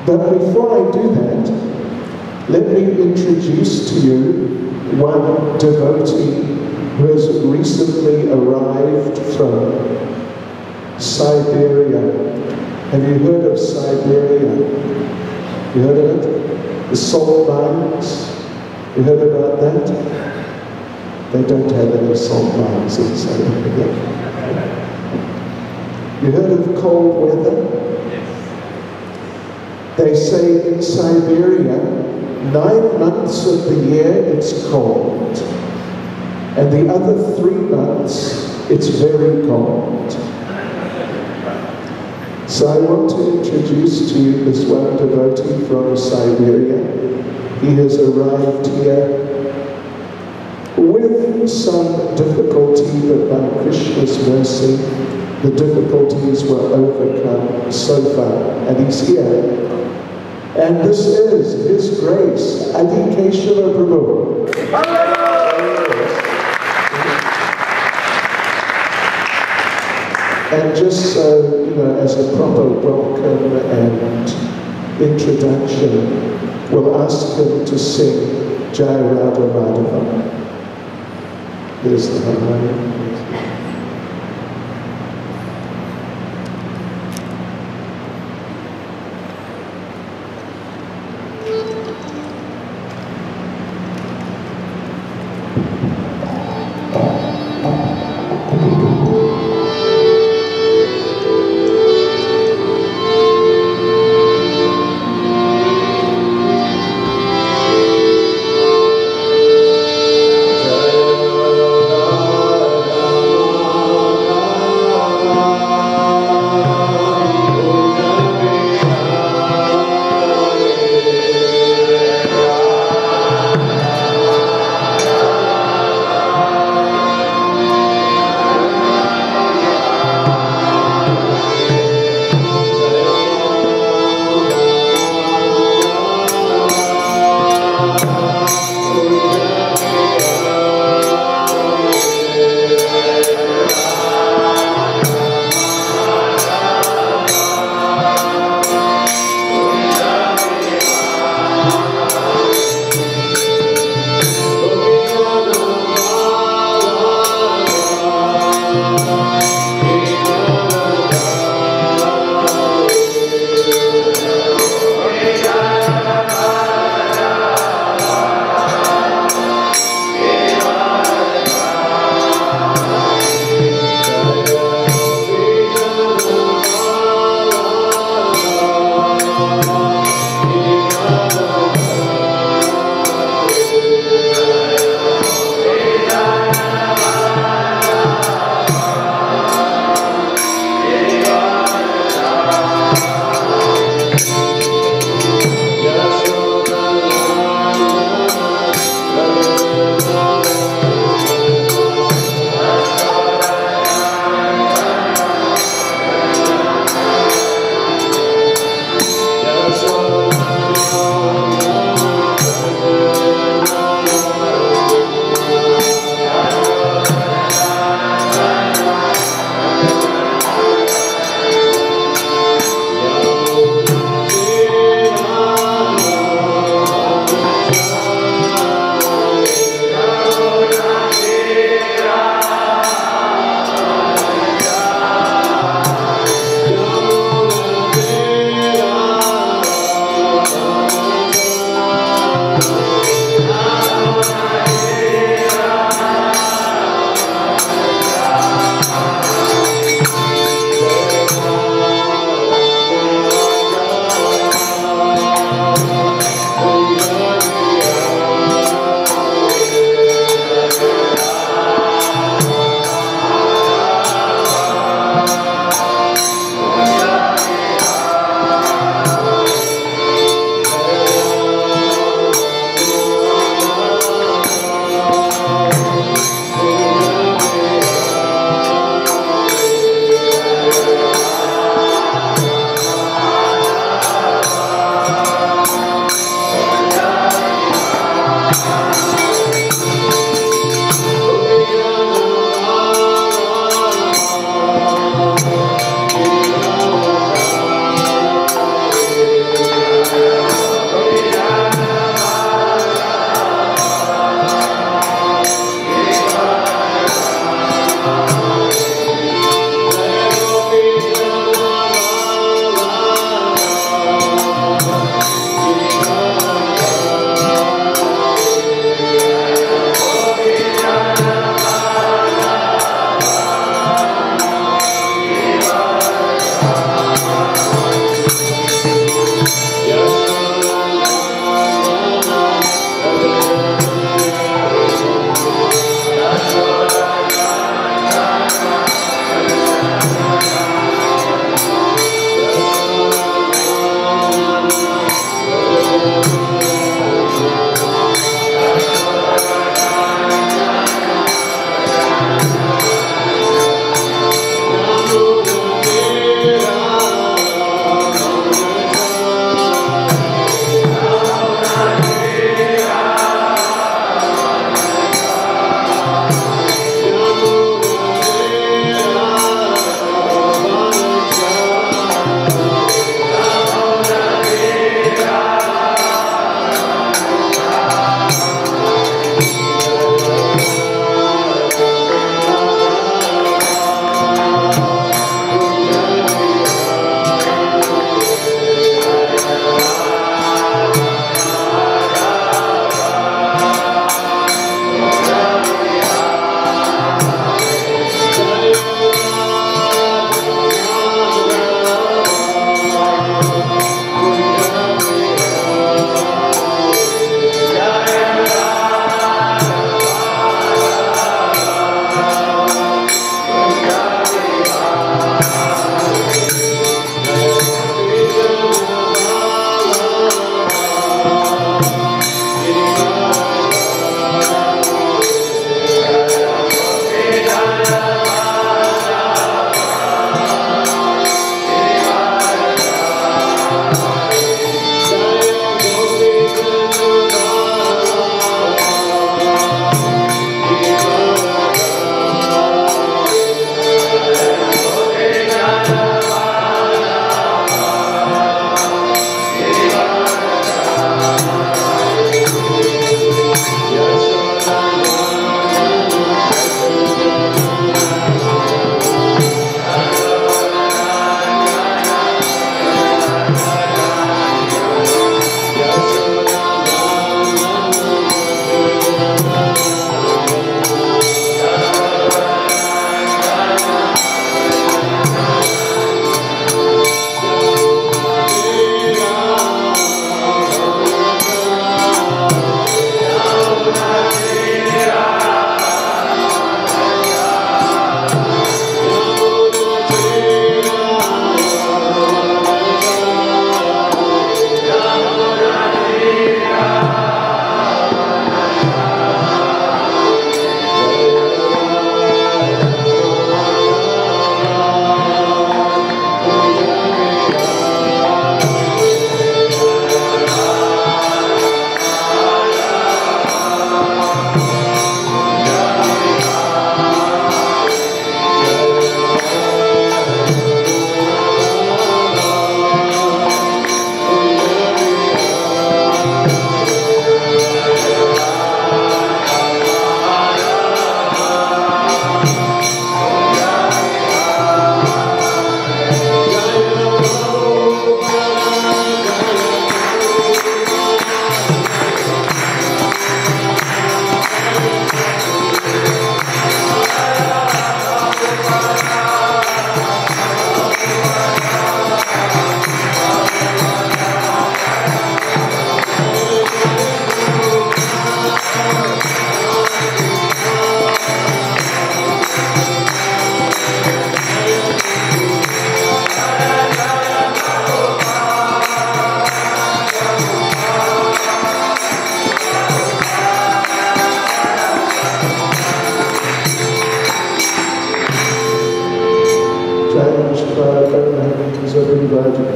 But before I do that, let me introduce to you one devotee who has recently arrived from Siberia. Have you heard of Siberia? You heard of it? The salt mines? You heard about that? They don't have any salt mines in Siberia. You heard of cold weather? They say in Siberia, 9 months of the year it's cold, and the other 3 months it's very cold. So I want to introduce to you this one devotee from Siberia. He has arrived here with some difficulty, but by Krishna's mercy, the difficulties were overcome so far, and he's here. And this is His Grace, Adi Keshava Prabhu. And just so, you know, as a proper welcome and introduction, we'll ask him to sing Jai Radha Madhava. There's the harmonium.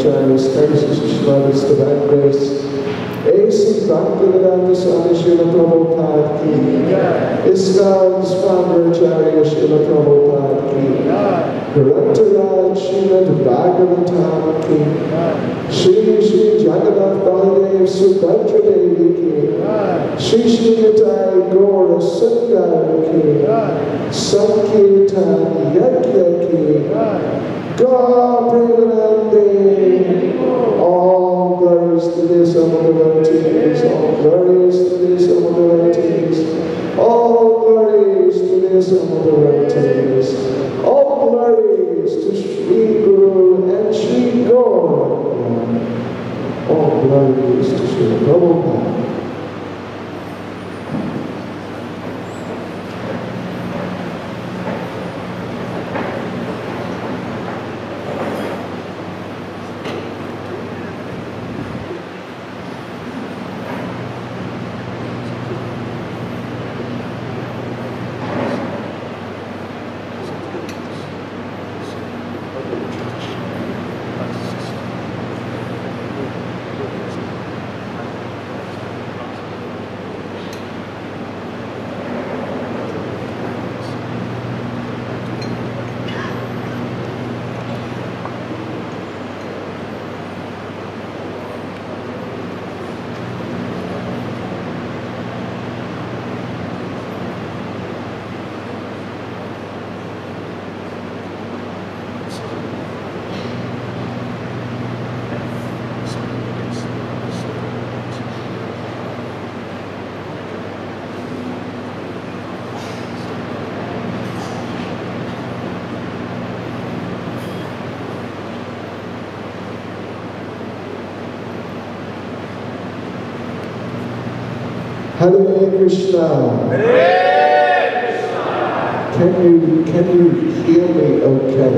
Jairus, Moses, Shvadas, Divine Grace, AC Bhaktivedanta Swami Srila Prabhupada Ki, Iskal's founder Acharya Srila Prabhupada Ki, Grantaraj Srimad Bhagavatam Ki, Shri Jagannath Baladev Subhadra Devi Ki, Shri Nitai Gaura Sundar Ki, Sankirtan Yajna Ki, God Premanande, all glories to the assembled devotees, all glories to the assembled devotees, all glories to the assembled devotees, all glories to Sri Guru and Sri Gaura, all glories to Sri Prabhupada. Hare Krishna. Hare Krishna. Can you hear me okay?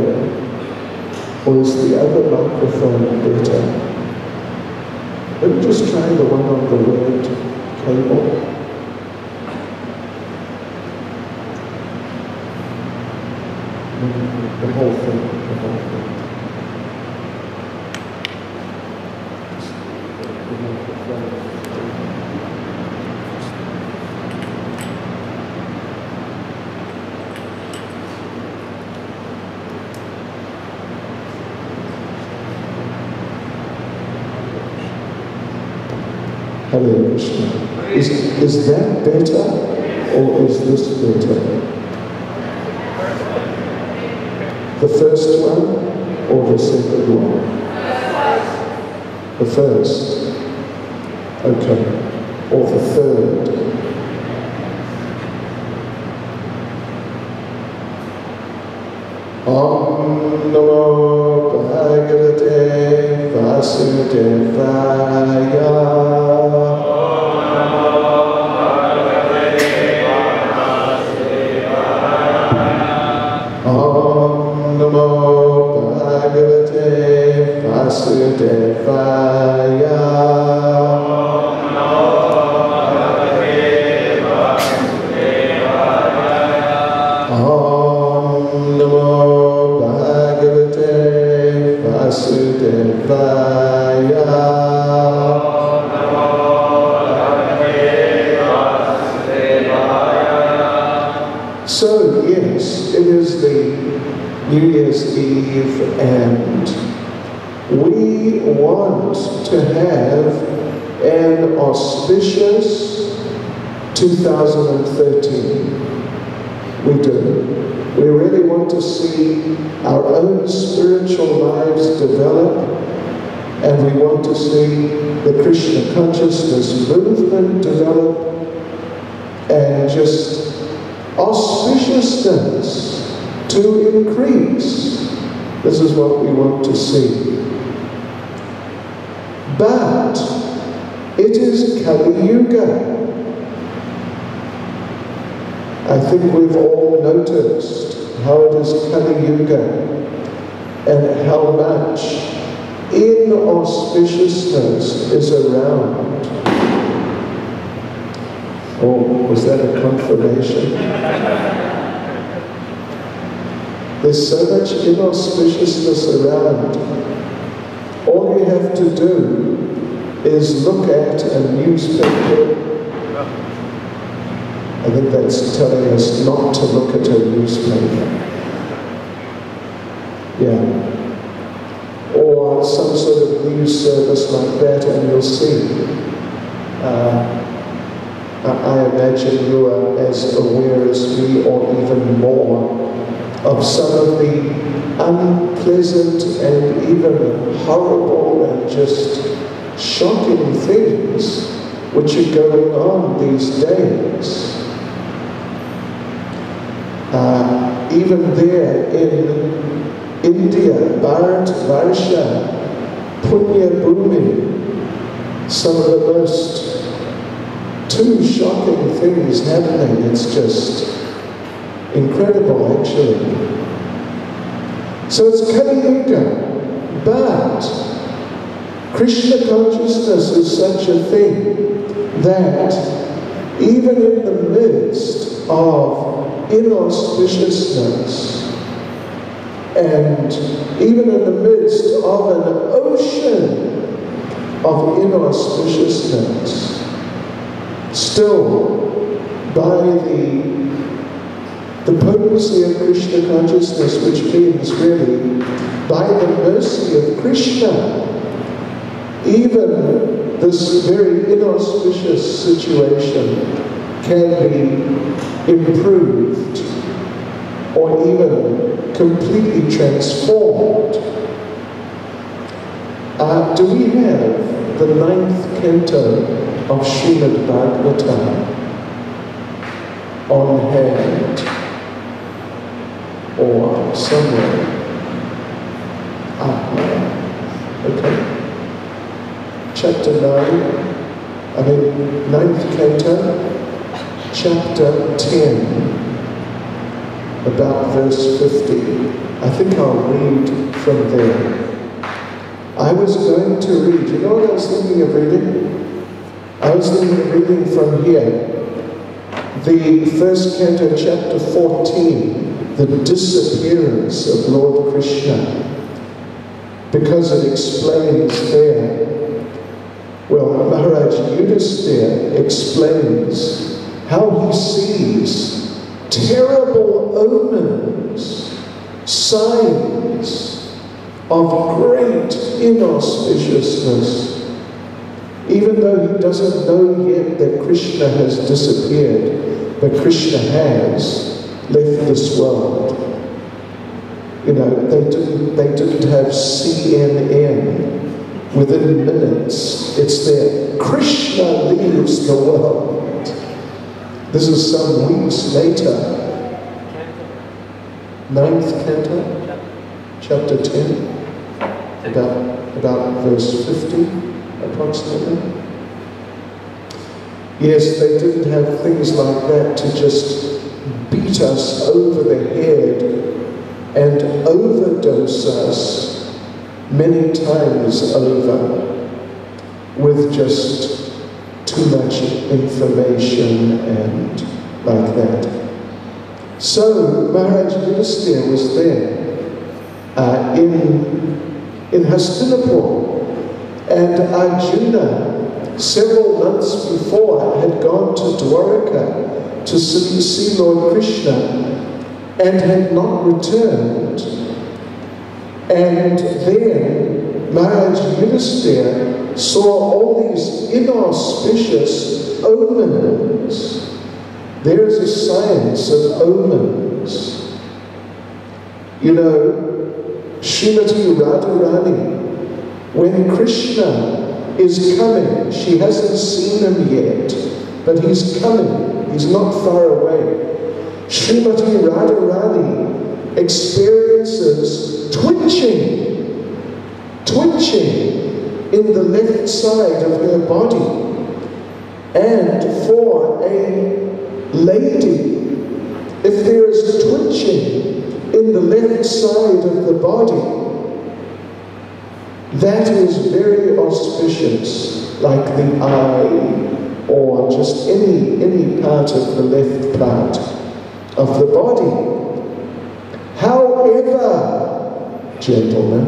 Or is the other microphone better? Let me just try the one on the red cable. The whole thing. Hare Krishna. Is that better or is this better? The first one or the second one? The first. Okay. Or the third. Om Namo Bhagavate Vasudevaya. Vasudevaya. Om Namo Bhagavate Vasudevaya. So yes, it is the New Year's Eve and we want to have an auspicious 2013. We do. We really want to see our own spiritual lives develop, and we want to see the Krishna consciousness movement develop, and just auspiciousness to increase. This is what we want to see. But it is Kali Yuga. I think we've all noticed how it is Kali Yuga and how much inauspiciousness is around. Oh, was that a confirmation? There's so much inauspiciousness around. All you have to do is look at a newspaper. I think that's telling us not to look at a newspaper. Yeah. Or some sort of news service like that, and you'll see. I imagine you are as aware as me, or even more, of some of the unpleasant and even horrible and just shocking things which are going on these days. Even there in India, Bharat Varsha, Punya Bhumi, some of the most two shocking things happening. It's just incredible, actually. So it's Kali Yuga, but Krishna consciousness is such a thing that even in the midst of inauspiciousness, and even in the midst of an ocean of inauspiciousness, still by the potency of Krishna consciousness, which means really by the mercy of Krishna, even this very inauspicious situation can be improved or even completely transformed. Do we have the 9th canto of Srimad Bhagavatam on hand or somewhere? Okay. Chapter 9th canto, chapter 10, about verse 50. I think I'll read from there. I was going to read, you know what I was thinking of reading? I was thinking of reading from here, the 1st canto, chapter 14, the disappearance of Lord Krishna, because it explains there. Well, Maharaj Yudhisthira explains how he sees terrible omens, signs of great inauspiciousness, even though he doesn't know yet that Krishna has disappeared, but Krishna has left this world. You know, they didn't have CNN. Within minutes, it's there. Krishna leaves the world. This is some weeks later. 9th canto, chapter 10, about verse 50, approximately. Yes, they didn't have things like that to just beat us over the head and overdose us many times over with just too much information and like that. So Maharaj Yudhisthira was there in Hastinapur, and Arjuna several months before had gone to Dwaraka to see Lord Krishna and had not returned. And then Maharaj Yudhisthira saw all these inauspicious omens. There is a science of omens. You know, Srimati Radharani, when Krishna is coming, she hasn't seen him yet, but he's coming, he's not far away. Srimati Radharani experiences twitching in the left side of her body. And for a lady, if there is twitching in the left side of the body, that is very auspicious, like the eye or just any part of the left part of the body. However, gentlemen,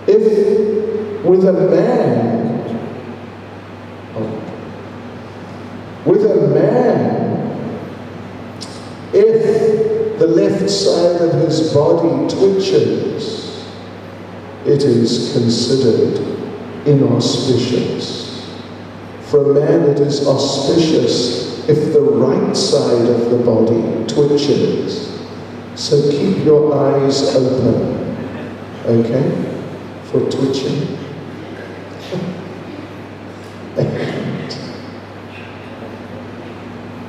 If with a man, if the left side of his body twitches, it is considered inauspicious. For a man it is auspicious if the right side of the body twitches. So keep your eyes open, okay, for twitching.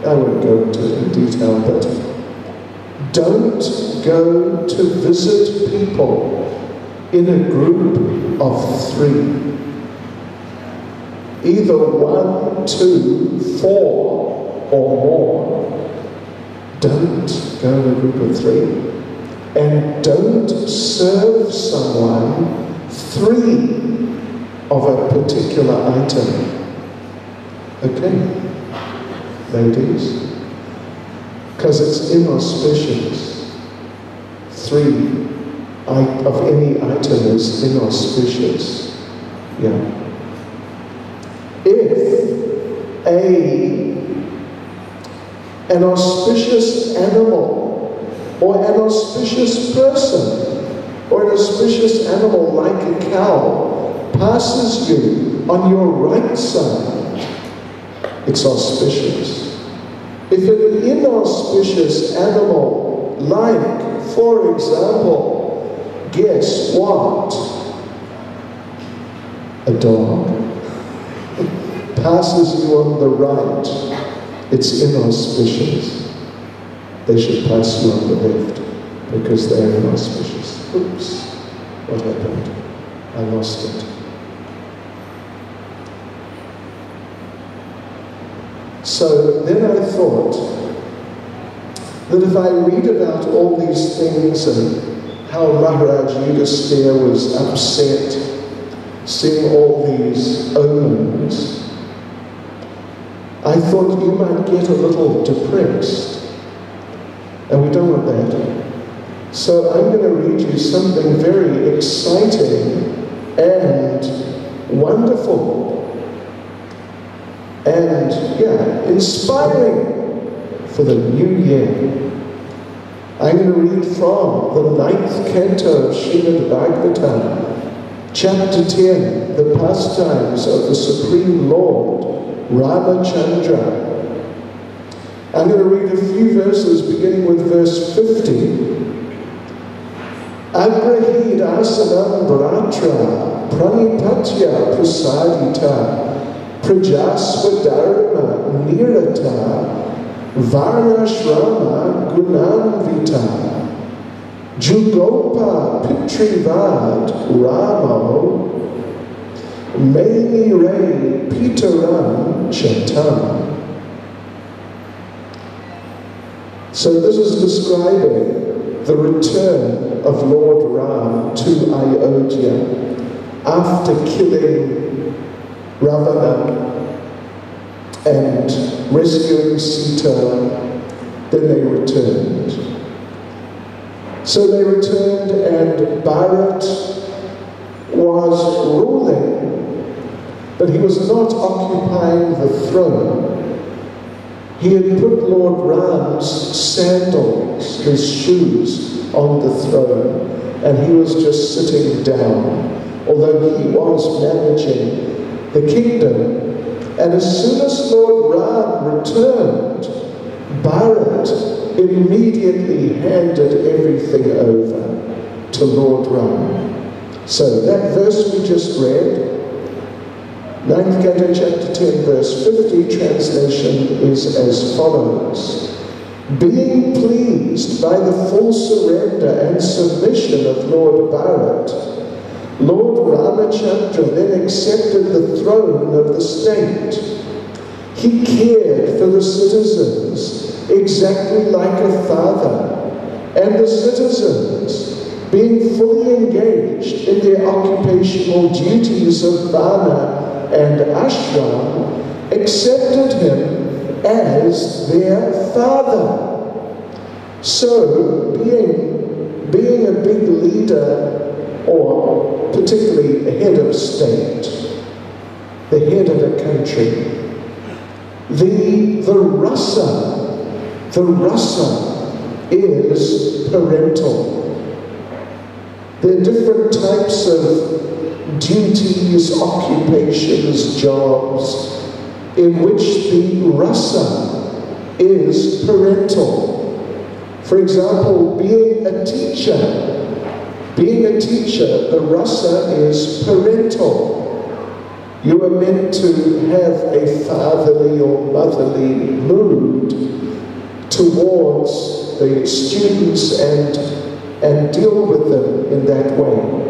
I won't go into it in detail, but don't go to visit people in a group of 3. Either 1, 2, 4, or more. Don't go in a group of 3. And don't serve someone 3 of a particular item. Okay? Ladies? Because it's inauspicious. 3 of any item is inauspicious. Yeah. If an auspicious animal or an auspicious person or an auspicious animal like a cow passes you on your right side, it's auspicious. If an inauspicious animal, like, for example, guess what? A dog passes you on the right, it's inauspicious. They should pass you on the left because they are inauspicious. Oops, what happened? I lost it. So then I thought that if I read about all these things and how Maharaj Yudhisthira was upset seeing all these omens, I thought you might get a little depressed, and we don't want that. So I'm going to read you something very exciting and wonderful and, inspiring for the new year. I'm going to read from the 9th canto of Srimad Bhagavatam, chapter 10, the pastimes of the Supreme Lord, Ramachandra. I'm going to read a few verses beginning with verse 50. Abrahid asanam bharatra pranipatya prasadita prajasva nirata varnashrama gunanvita jugopa pitrivad ramo Maini Ray Pitaram Chatam. So this is describing the return of Lord Ram to Ayodhya after killing Ravana and rescuing Sita. Then they returned. So they returned, and Bharat was ruling, but he was not occupying the throne. He had put Lord Ram's sandals, his shoes, on the throne, and he was just sitting down, although he was managing the kingdom. And as soon as Lord Ram returned, Bharat immediately handed everything over to Lord Ram. So that verse we just read, 9th Canto, chapter 10, verse 50, translation is as follows. Being pleased by the full surrender and submission of Lord Bharat, Lord Ramachandra then accepted the throne of the state. He cared for the citizens exactly like a father, and the citizens, being fully engaged in their occupational duties of Vana and ashram, accepted him as their father. So, being a big leader, or particularly a head of state, the head of a country, the rasa is parental. There are different types of duties, occupations, jobs, in which the rasa is parental. For example, being a teacher, the rasa is parental. You are meant to have a fatherly or motherly mood towards the students and deal with them in that way.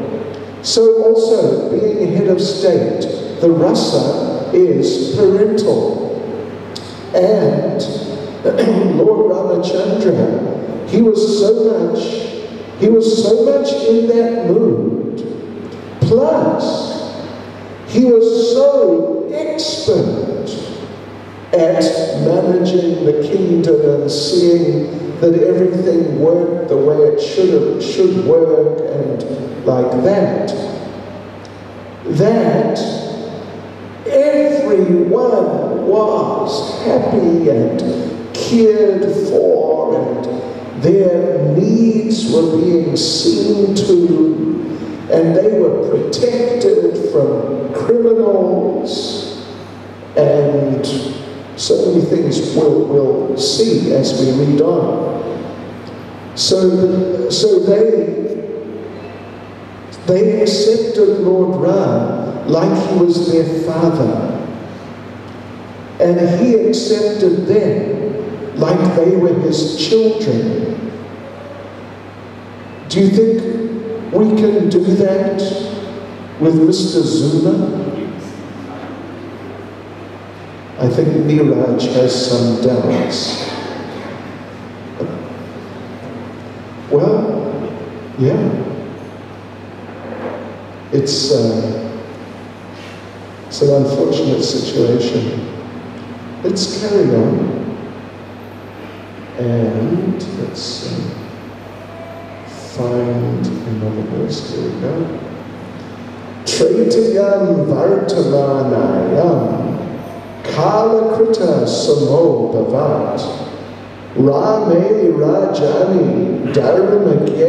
So also, being head of state, the rasa is parental. And Lord Ramachandra, he was so much in that mood. Plus, he was so expert at managing the kingdom and seeing that everything worked the way it should work and like that, that everyone was happy and cared for and their needs were being seen to and they were protected from criminals and so many things we'll see as we read on. So they accepted Lord Ram like he was their father. And he accepted them like they were his children. Do you think we can do that with Mr. Zuma? I think Niraj has some doubts. Well, yeah. It's an unfortunate situation. Let's carry on. And let's find another verse. Here we go. Traitayam Vartamanayam Kalakrita Samo Bhavat Rame Rajani Dharmakye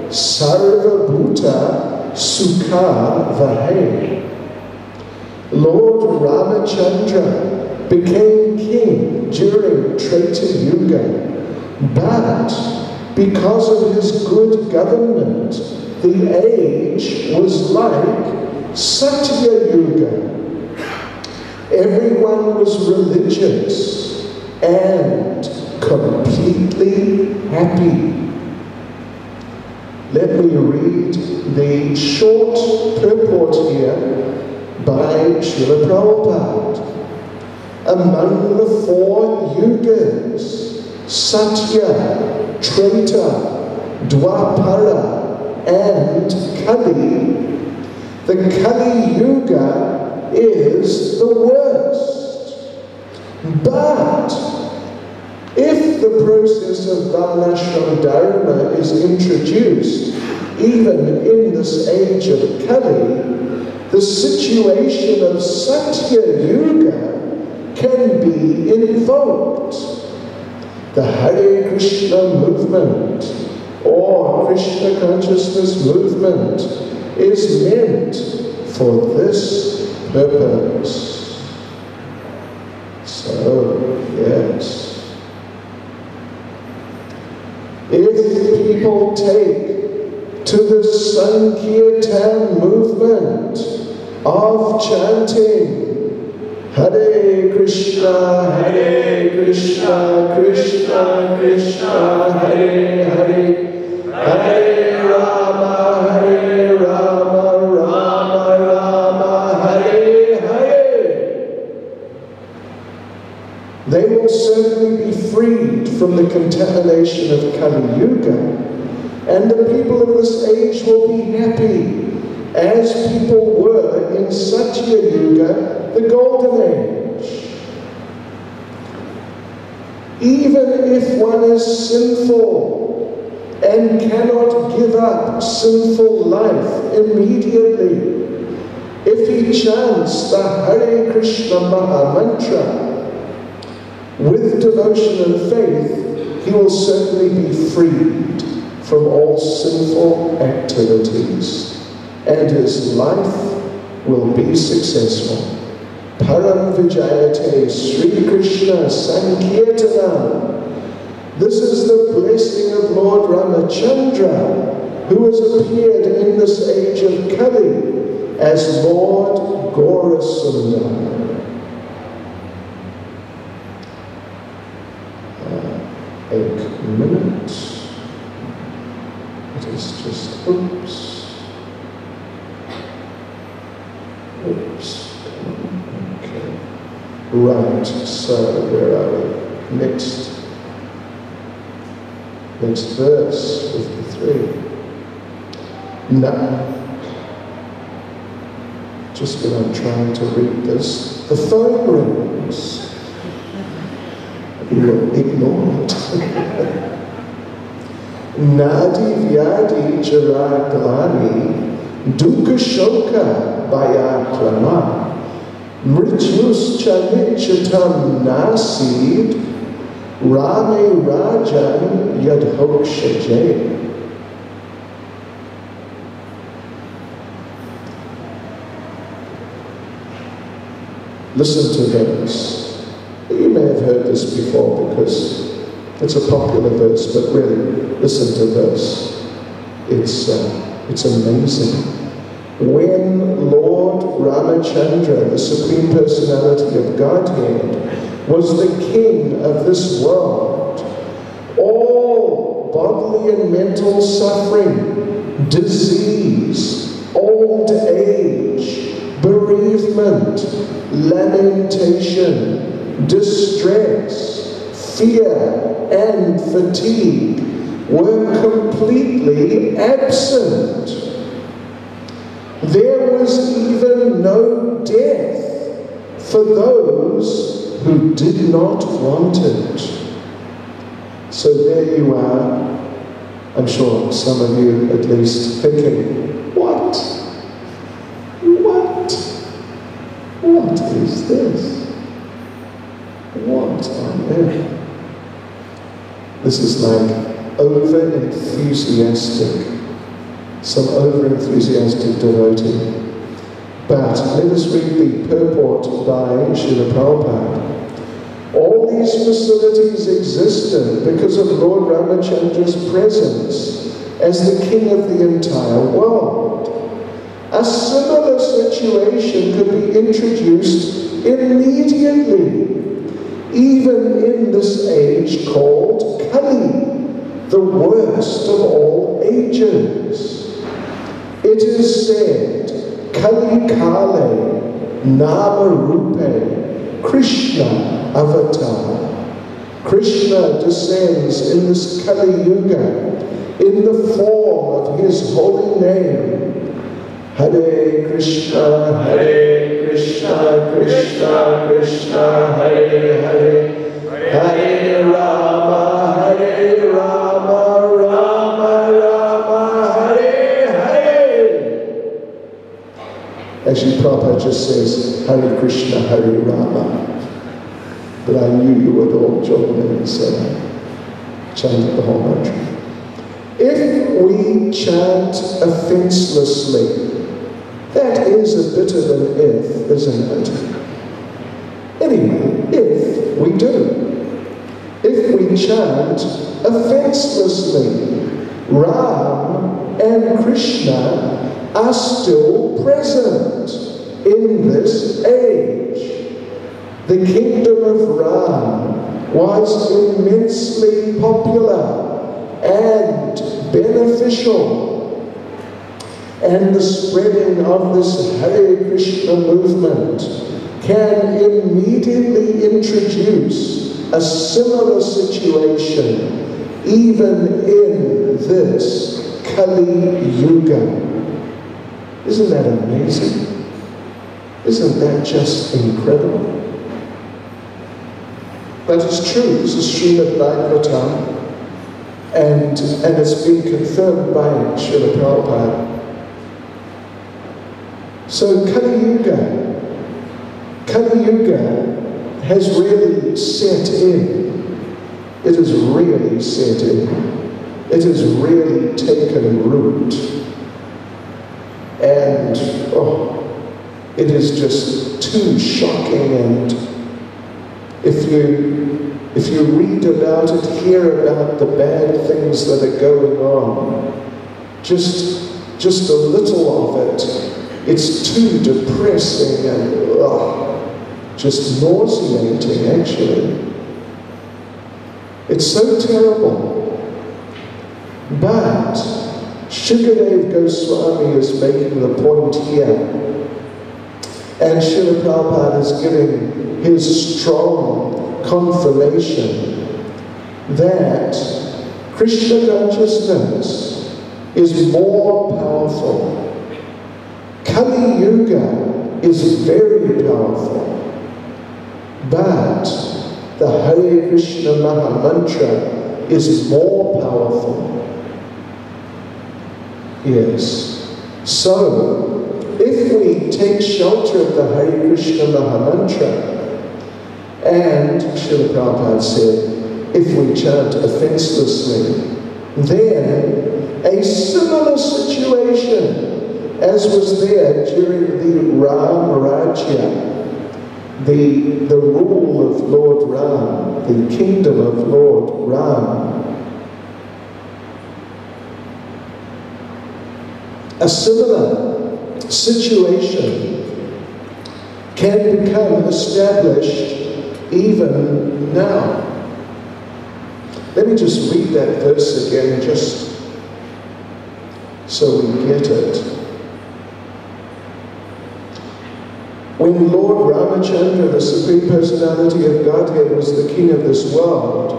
Sarva Bhuta Sukha Vahe. Lord Ramachandra became king during Treta Yuga, but because of his good government, the age was like Satya Yuga. Everyone was religious and completely happy. Let me read the short purport here by Srila Prabhupada. Among the 4 yugas, Satya, Treta, Dwapara, and Kali, the Kali Yuga is the worst. But if the process of Varnashram Dharma is introduced, even in this age of Kali, the situation of Satya Yuga can be invoked. The Hare Krishna movement or Krishna consciousness movement is meant for this purpose. So, yes. If people take to the Sankirtan movement of chanting Hare Krishna, Krishna Krishna, Hare Hare, Hare Rama, Rama Rama, Hare Hare, they will certainly be freed from the contamination of Kali Yuga, and the people of this age will be happy, as people were in Satya Yuga, the Golden Age. Even if one is sinful and cannot give up sinful life immediately, if he chants the Hare Krishna Maha Mantra with devotion and faith, he will certainly be freed from all sinful activities, and his life will be successful. Param Vijayate Sri Krishna Sankirtanam. This is the blessing of Lord Ramachandra, who has appeared in this age of Kali as Lord Gaurasundar. 8 minutes. It is just, oops. Okay. Right, so where are we? Next verse, 53. Now, just when I'm trying to read this, the phone rings. You will ignore it. Nadi Vyadi Jaraglani Dukha Shoka Bayaklama Mrityus Chanichatam Nasid Rame Rajan Yadhokshaje. Listen to this. You may have heard this before because it's a popular verse, but really, listen to this. It's amazing. When Lord Ramachandra, the Supreme Personality of Godhead, was the king of this world, all bodily and mental suffering, disease, old age, bereavement, lamentation, distress, fear, and fatigue were completely absent. There was even no death for those who did not want it. So there you are. I'm sure some of you at least thinking, what is this? What on earth? This is like some over-enthusiastic devotee. But let us read the purport by Srila Prabhupada. All these facilities existed because of Lord Ramachandra's presence as the king of the entire world. A similar situation could be introduced immediately, even in this age called Kali, the worst of all ages. It is said, Kali Kale, Nama Rupe, Krishna Avatar. Krishna descends in this Kali Yuga in the form of his holy name. Hare Krishna, Hare Krishna, Krishna Krishna, Hare Hare, Hare Rama, Rama Rama, Hare Hare. Actually, Prabhupada just says, Hare Krishna, Hare Rama. But I knew you would all join in and say, chant the whole mantra. If we chant offenselessly, that is a bit of an if, isn't it? Anyway, if we do. If we chant offenselessly, Ram and Krishna are still present in this age. The kingdom of Ram was immensely popular and beneficial. And the spreading of this Hare Krishna movement can immediately introduce a similar situation even in this Kali Yuga. Isn't that amazing? Isn't that just incredible? But it's true. This is Srimad Bhagavatam. and it's been confirmed by Srila Prabhupada. So Kali Yuga has really set in. It has really set in. It has really taken root. And it is just too shocking. And if you read about it, hear about the bad things that are going on, just a little of it, it's too depressing and just nauseating, actually. It's so terrible. But Shukadev Goswami is making the point here, and Srila Prabhupada is giving his strong confirmation that Krishna consciousness is more powerful. Kali Yuga is very powerful, but the Hare Krishna Maha Mantra is more powerful. Yes. So, if we take shelter of the Hare Krishna Maha Mantra, and Srila Prabhupada said, if we chant offenselessly, then a similar situation as was there during the Ram Rajya, the rule of Lord Ram, the kingdom of Lord Ram. A similar situation can become established even now. Let me just read that verse again, just so we get it. When Lord Ramachandra, the Supreme Personality of Godhead, was the king of this world,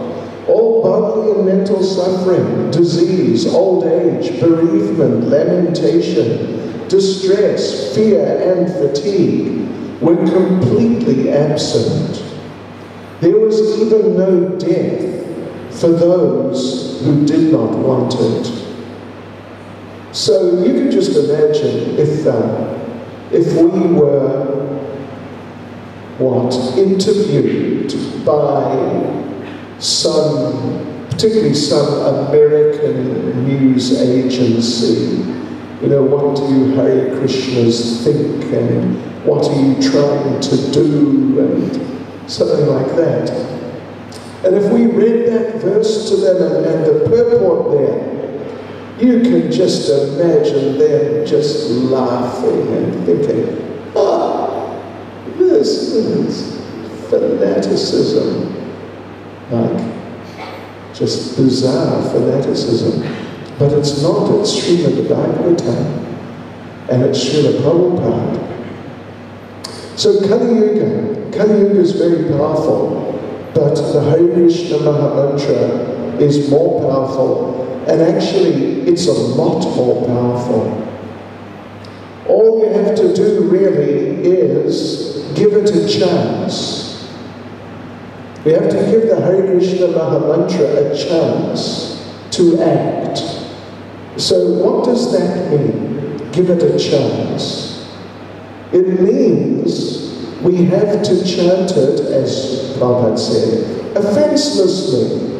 all bodily and mental suffering, disease, old age, bereavement, lamentation, distress, fear, and fatigue were completely absent. There was even no death for those who did not want it. So you can just imagine if we were interviewed by particularly some American news agency, what do you Hare Krishnas think, and what are you trying to do, and something like that. And if we read that verse to them and the purport there, you can just imagine them just laughing and thinking, this is fanaticism, like just bizarre fanaticism. But it's not, it's Srimad Bhagavatam, and it's Srila Prabhupada. So Kali Yuga is very powerful, but the Hare Krishna Maha Mantra is more powerful, and actually it's a lot more powerful. All you have to do really is give it a chance. We have to give the Hare Krishna Maha Mantra a chance to act. So what does that mean? Give it a chance. It means we have to chant it, as Prabhupada said, offenselessly.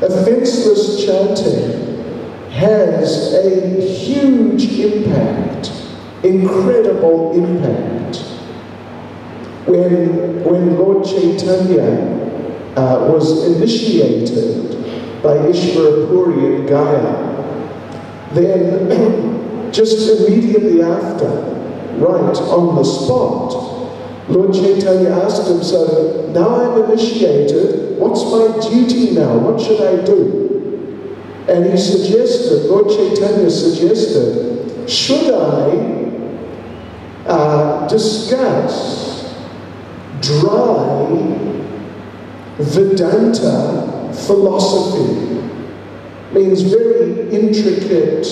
Offenseless chanting has a huge impact, incredible impact. When Lord Chaitanya was initiated by Ishvara Puri in Gaya, then just immediately after, right on the spot, Lord Chaitanya asked him, so now I'm initiated, what's my duty now? What should I do? And he suggested, Lord Chaitanya suggested, should I discuss dry Vedanta philosophy? Means very intricate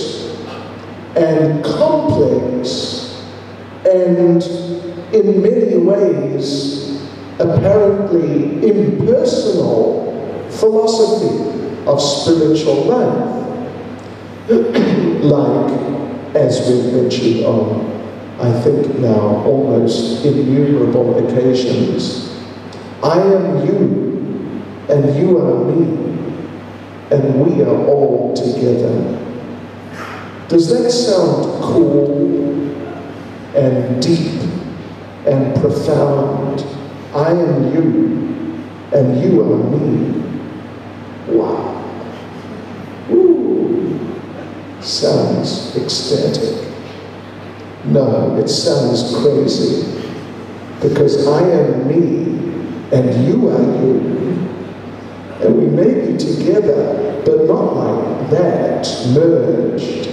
and complex and in many ways apparently impersonal philosophy. of spiritual life. Like, as we've mentioned on, I think now, almost innumerable occasions, I am you, and you are me, and we are all together. Does that sound cool and deep and profound? I am you, and you are me. Wow. Ooh. Sounds ecstatic. No, it sounds crazy. Because I am me, and you are you. And we may be together, but not like that, merged.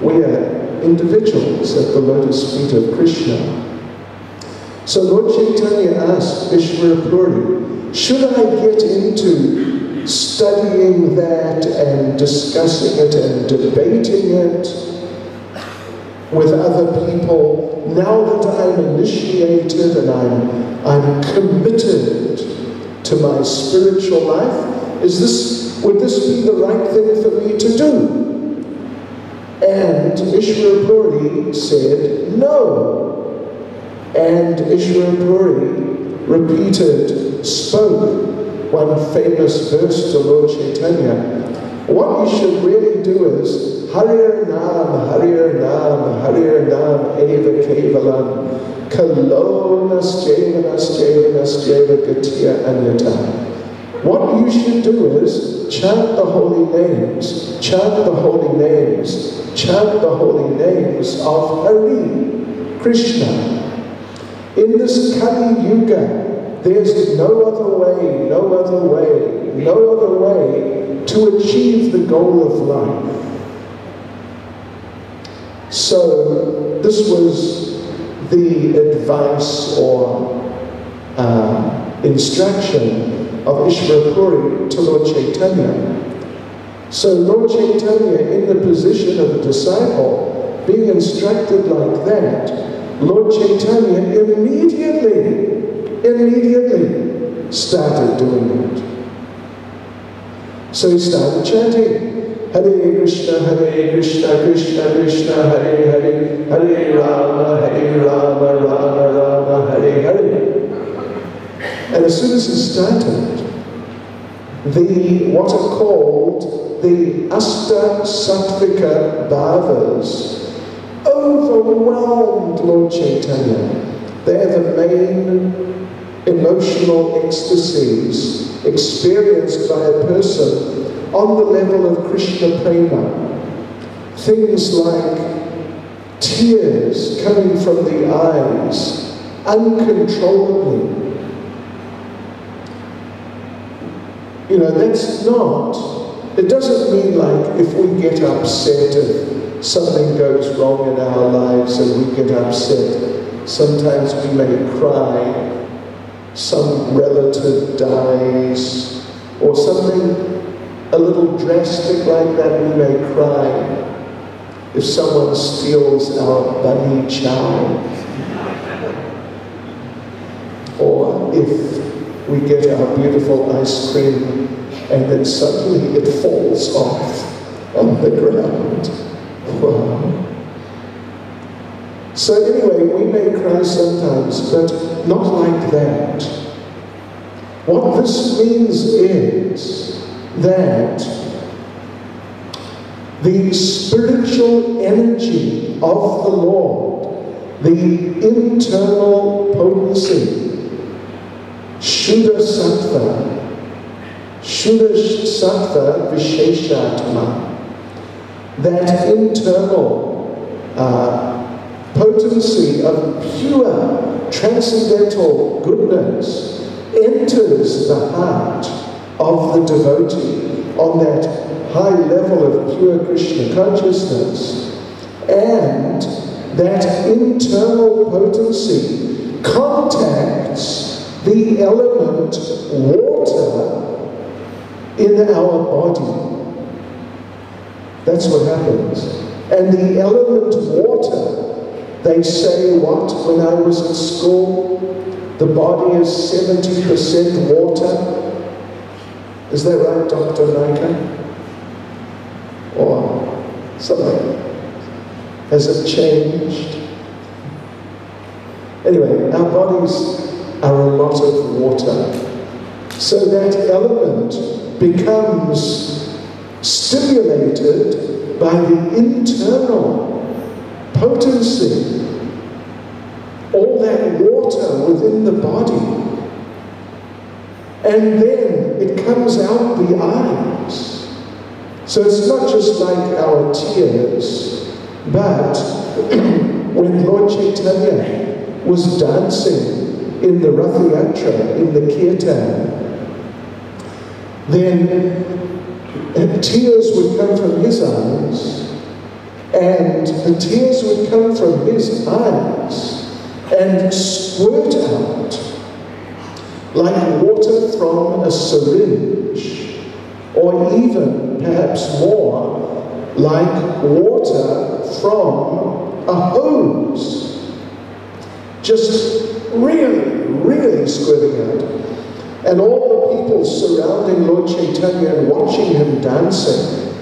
We are individuals at the lotus feet of Krishna. So Lord Chaitanya asked Ishvara Puri, should I get into studying that and discussing it and debating it with other people now that I'm initiated and I'm committed to my spiritual life? Would this be the right thing for me to do? And Ishvara Puri said no. And Ishvara Puri spoke one famous verse to Lord Chaitanya. What you should really do is Harir Nam, Harir Nam, Harir Nam, Eva Kevalam, Kalo Nasyeva Nasyeva Nasyeva Gatiya Anyata. What you should do is chant the holy names, chant the holy names, chant the holy names of Hari, Krishna. In this Kali Yuga, there's no other way, no other way, no other way to achieve the goal of life. So this was the advice or instruction of Ishvara Puri to Lord Chaitanya. So Lord Chaitanya, in the position of a disciple, being instructed like that, Lord Chaitanya immediately started doing it. So he started chanting, Hare Krishna, Krishna Krishna, Hare Hare, Hare Rama, Rama Rama, Hare Hare. And as soon as he started, what are called the Asta Sattvika Bhavas overwhelmed Lord Chaitanya. They're the main emotional ecstasies experienced by a person on the level of Krishna Prema. Things like tears coming from the eyes uncontrollably. You know, that's not, it doesn't mean like if we get upset, if something goes wrong in our lives and we get upset, sometimes we may cry, some relative dies, or something a little drastic like that, we may cry. If someone steals our bunny chow, or if we get our beautiful ice cream and then suddenly it falls off on the ground. Wow. So anyway, we may cry sometimes, but not like that. What this means is that the spiritual energy of the Lord, the internal potency, Shuddha Sattva Visheshatma, that internal potency of pure transcendental goodness enters the heart of the devotee on that high level of pure Krishna consciousness, and that internal potency contacts the element water in our body. That's what happens. And the element water, they say what when I was at school? The body is 70% water. Is that right, Dr. Naika? Or something? Has it changed? Anyway, our bodies are a lot of water. So that element becomes stimulated by the internal potency. All that water within the body. And then it comes out the eyes. So it's not just like our tears, but when Lord Chaitanya was dancing in the Rath Yatra, in the Kirtan, then tears would come from his eyes, and the tears would come from his eyes and squirt out like water from a syringe, or even, perhaps more, like water from a hose. Just really, really squirting out. And all the people surrounding Lord Chaitanya and watching him dancing,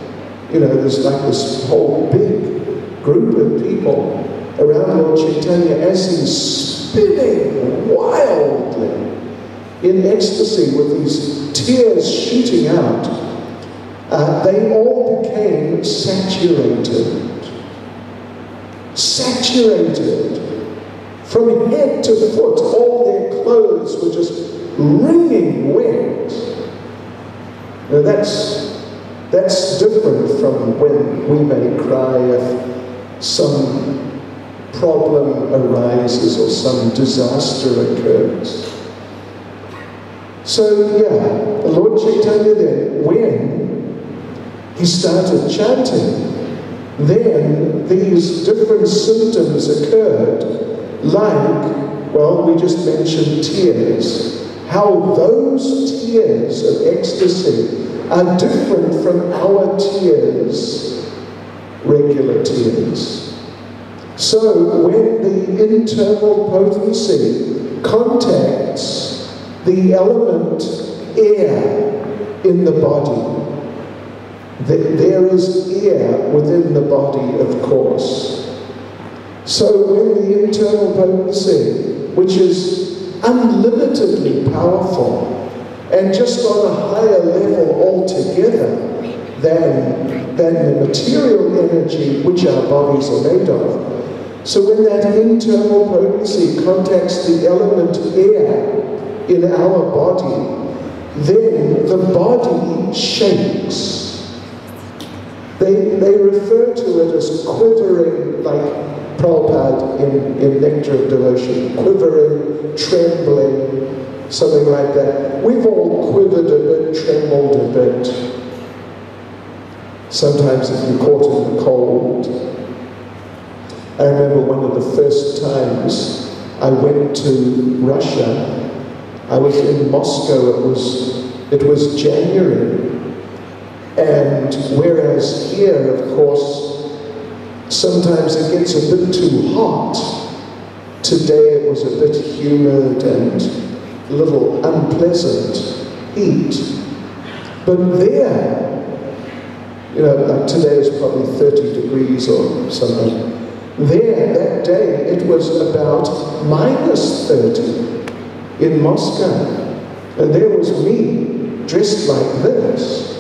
you know, there's like this whole big group of people around Lord Chaitanya as he's spinning wildly in ecstasy with these tears shooting out. They all became saturated. Saturated. From head to foot, all their clothes were just wringing wet. Now that's different from when we may cry if some problem arises or some disaster occurs. So yeah, Lord Chaitanya then, when he started chanting, then these different symptoms occurred, like, well, we just mentioned tears. How those tears of ecstasy are different from our tears, regular tears. So when the internal potency contacts the element air in the body, there is air within the body, of course. So when the internal potency, which is unlimitedly powerful, and just on a higher level altogether than the material energy which our bodies are made of. So when that internal potency contacts the element air in our body, then the body shakes. They refer to it as quivering, like Prabhupada in Nectar of Devotion, quivering, trembling, something like that. We've all quivered a bit, trembled a bit. Sometimes if you're caught in the cold. I remember one of the first times I went to Russia. I was in Moscow, it was January. And whereas here, of course, sometimes it gets a bit too hot. Today it was a bit humid and a little unpleasant heat. But there, you know, like today is probably 30 degrees or something. There, that day, it was about -30 in Moscow. And there was me, dressed like this.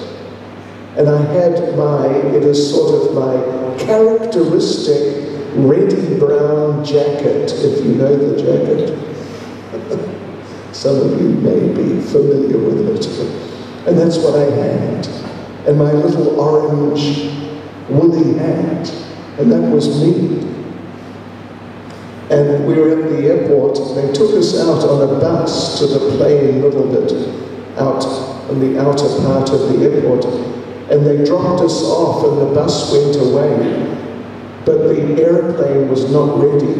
And I had it is sort of my characteristic reddy brown jacket, if you know the jacket. Some of you may be familiar with it. And that's what I had. And my little orange woolly hat. And that was me. And we were at the airport, and they took us out on a bus to the plane a little bit out on the outer part of the airport. And they dropped us off and the bus went away. But the airplane was not ready.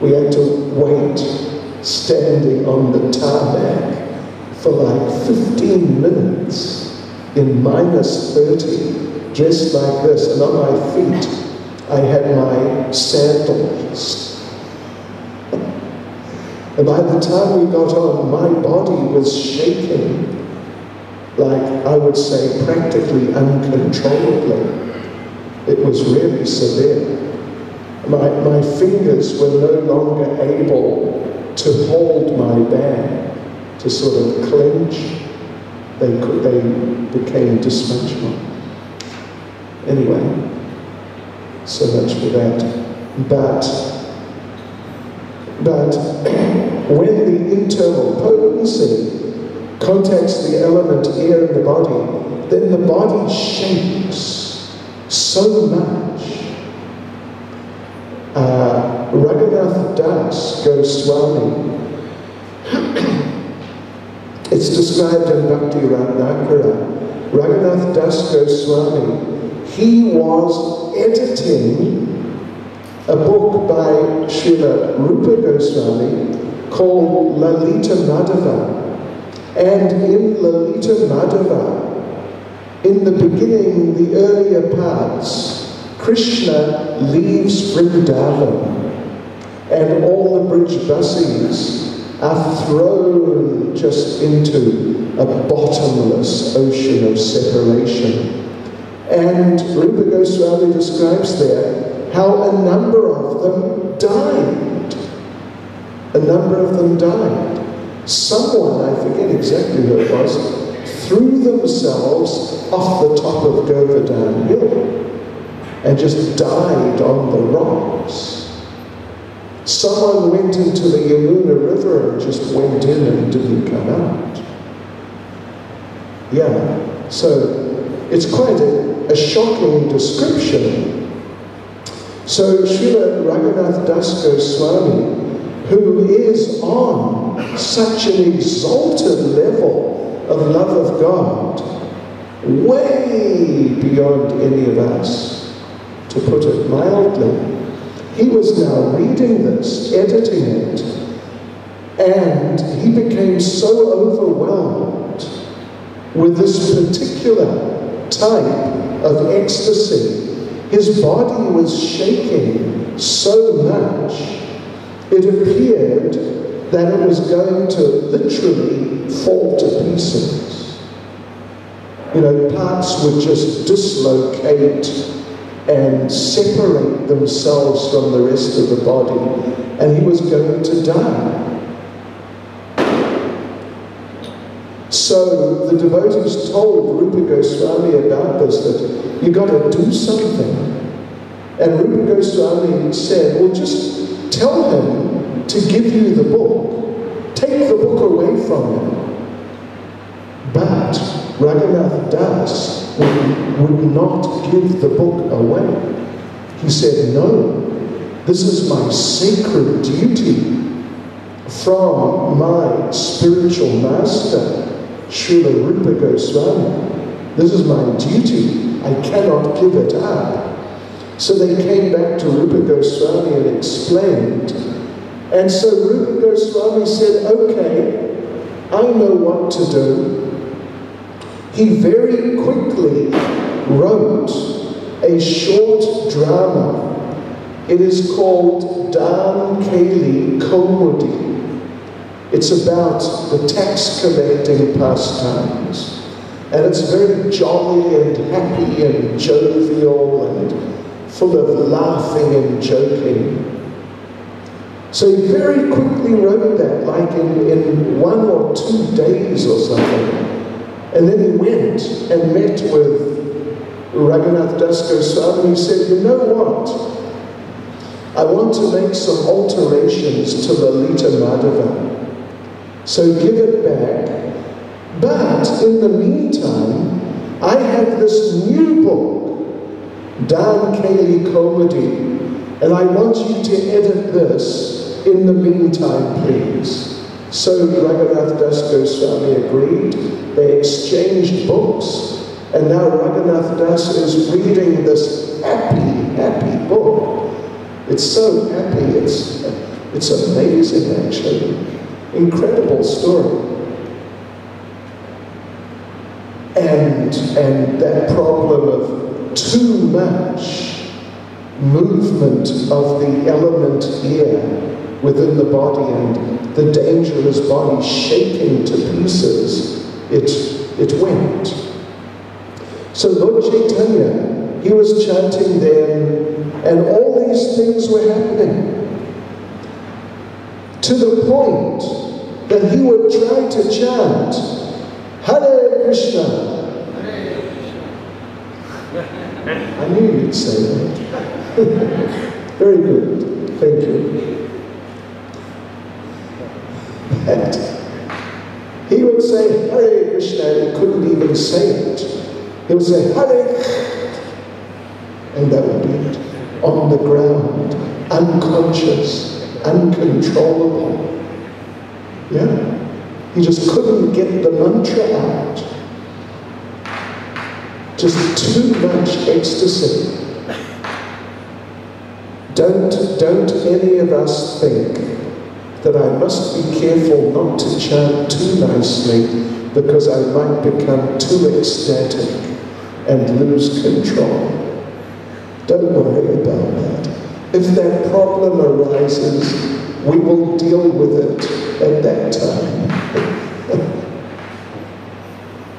We had to wait standing on the tarmac for like 15 minutes in -30, dressed like this. And on my feet, I had my sandals. And by the time we got on, my body was shaking. like I would say practically uncontrollably. It was really severe. My fingers were no longer able to hold my bag, to sort of clench. They became dysfunctional. Anyway, so much for that. But when the internal potency contacts the element air in the body, then the body shakes so much. Raghunath Das Goswami, it's described in Bhakti Ratnakara. Raghunath Das Goswami, he was editing a book by Srila Rupa Goswami called Lalita Madhava. And in Lalita Madhava, in the beginning, the earlier parts, Krishna leaves Vrindavan, and all the Brijbasis are thrown just into a bottomless ocean of separation. And Rupa Goswami describes there how a number of them died. A number of them died. Someone, I forget exactly who it was, threw themselves off the top of Govardhan Hill and just died on the rocks. Someone went into the Yamuna River and just went in and didn't come out. Yeah, so it's quite a shocking description. So Srila Raghunath Das Goswami, who is on such an exalted level of love of God, way beyond any of us, to put it mildly, he was now reading this, editing it, and he became so overwhelmed with this particular type of ecstasy. His body was shaking so much, it appeared that it was going to literally fall to pieces. You know, parts would just dislocate and separate themselves from the rest of the body, and he was going to die. So the devotees told Rupa Goswami about this, that you got to do something. And Rupa Goswami said, well, just tell him to give you the book. Take the book away from him. But Raghunath Das would not give the book away. He said, no, this is my sacred duty from my spiritual master, Srila Rupa Goswami. This is my duty. I cannot give it up. So they came back to Rupa Goswami and explained. And so Rupa Goswami said, okay, I know what to do. He very quickly wrote a short drama. It is called Dan Keli Kaumudi. It's about the tax collecting pastimes. And it's very jolly and happy and jovial and full of laughing and joking. So he very quickly wrote that, like in 1 or 2 days or something. And then he went and met with Raghunath Das Goswami. He said, you know what? I want to make some alterations to Lalita Madhava. So give it back. But in the meantime, I have this new book, Dan Keli Kaumudi, and I want you to edit this in the meantime, please. So Raghunath Das Goswami agreed. They exchanged books, and now Raghunath Das is reading this happy, happy book. It's so happy, it's amazing actually. Incredible story. And that problem of too much movement of the element air within the body and the danger of his body shaking to pieces, it it went. So Lord Chaitanya, he was chanting then, and all these things were happening. To the point that he would try to chant, Hare Krishna. I knew you'd say that. Very good. Thank you. And he would say Hare Krishna, and he couldn't even say it. He would say Hare, and that would be it. On the ground, unconscious, uncontrollable. Yeah? He just couldn't get the mantra out. Just too much ecstasy. Don't any of us think that I must be careful not to chant too nicely because I might become too ecstatic and lose control. Don't worry about that. If that problem arises, we will deal with it at that time.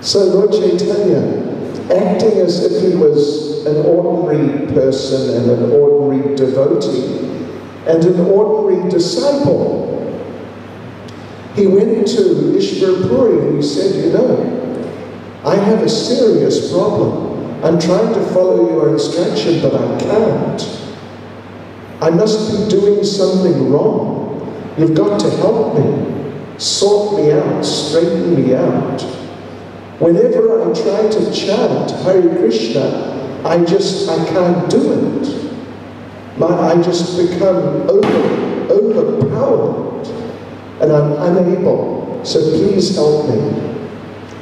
So Lord Chaitanya, acting as if he was an ordinary person and an ordinary devotee and an ordinary disciple, he went to Ishvara Puri and he said, you know, I have a serious problem. I'm trying to follow your instruction, but I can't. I must be doing something wrong. You've got to help me, sort me out, straighten me out. Whenever I try to chant Hare Krishna, I can't do it. I just become overpowered, and I'm unable. So please help me.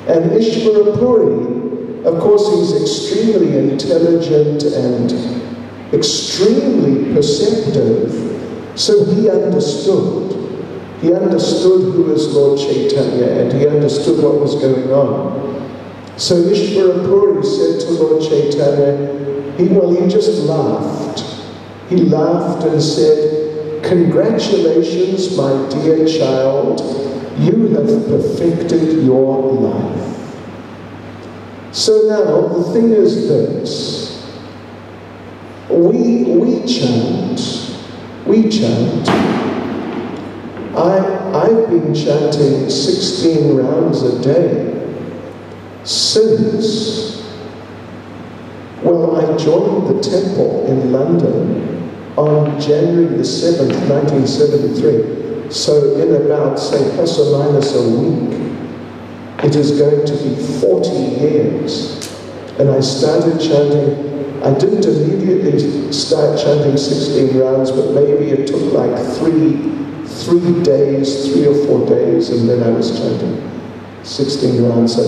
And Ishvara Puri, of course, he's extremely intelligent and extremely perceptive, so he understood. He understood who was Lord Chaitanya, and he understood what was going on. So Ishvara Puri said to Lord Chaitanya, he just laughed. He laughed and said, congratulations, my dear child, you have perfected your life. So now, the thing is this, we chant. I've been chanting 16 rounds a day since, well, I joined the temple in London on January the 7th, 1973. So in about, say, plus or minus a week, it is going to be 40 years. And I started chanting. I didn't immediately start chanting 16 rounds, but maybe it took like 3 days, 3 or 4 days, and then I was chanting 16 rounds. So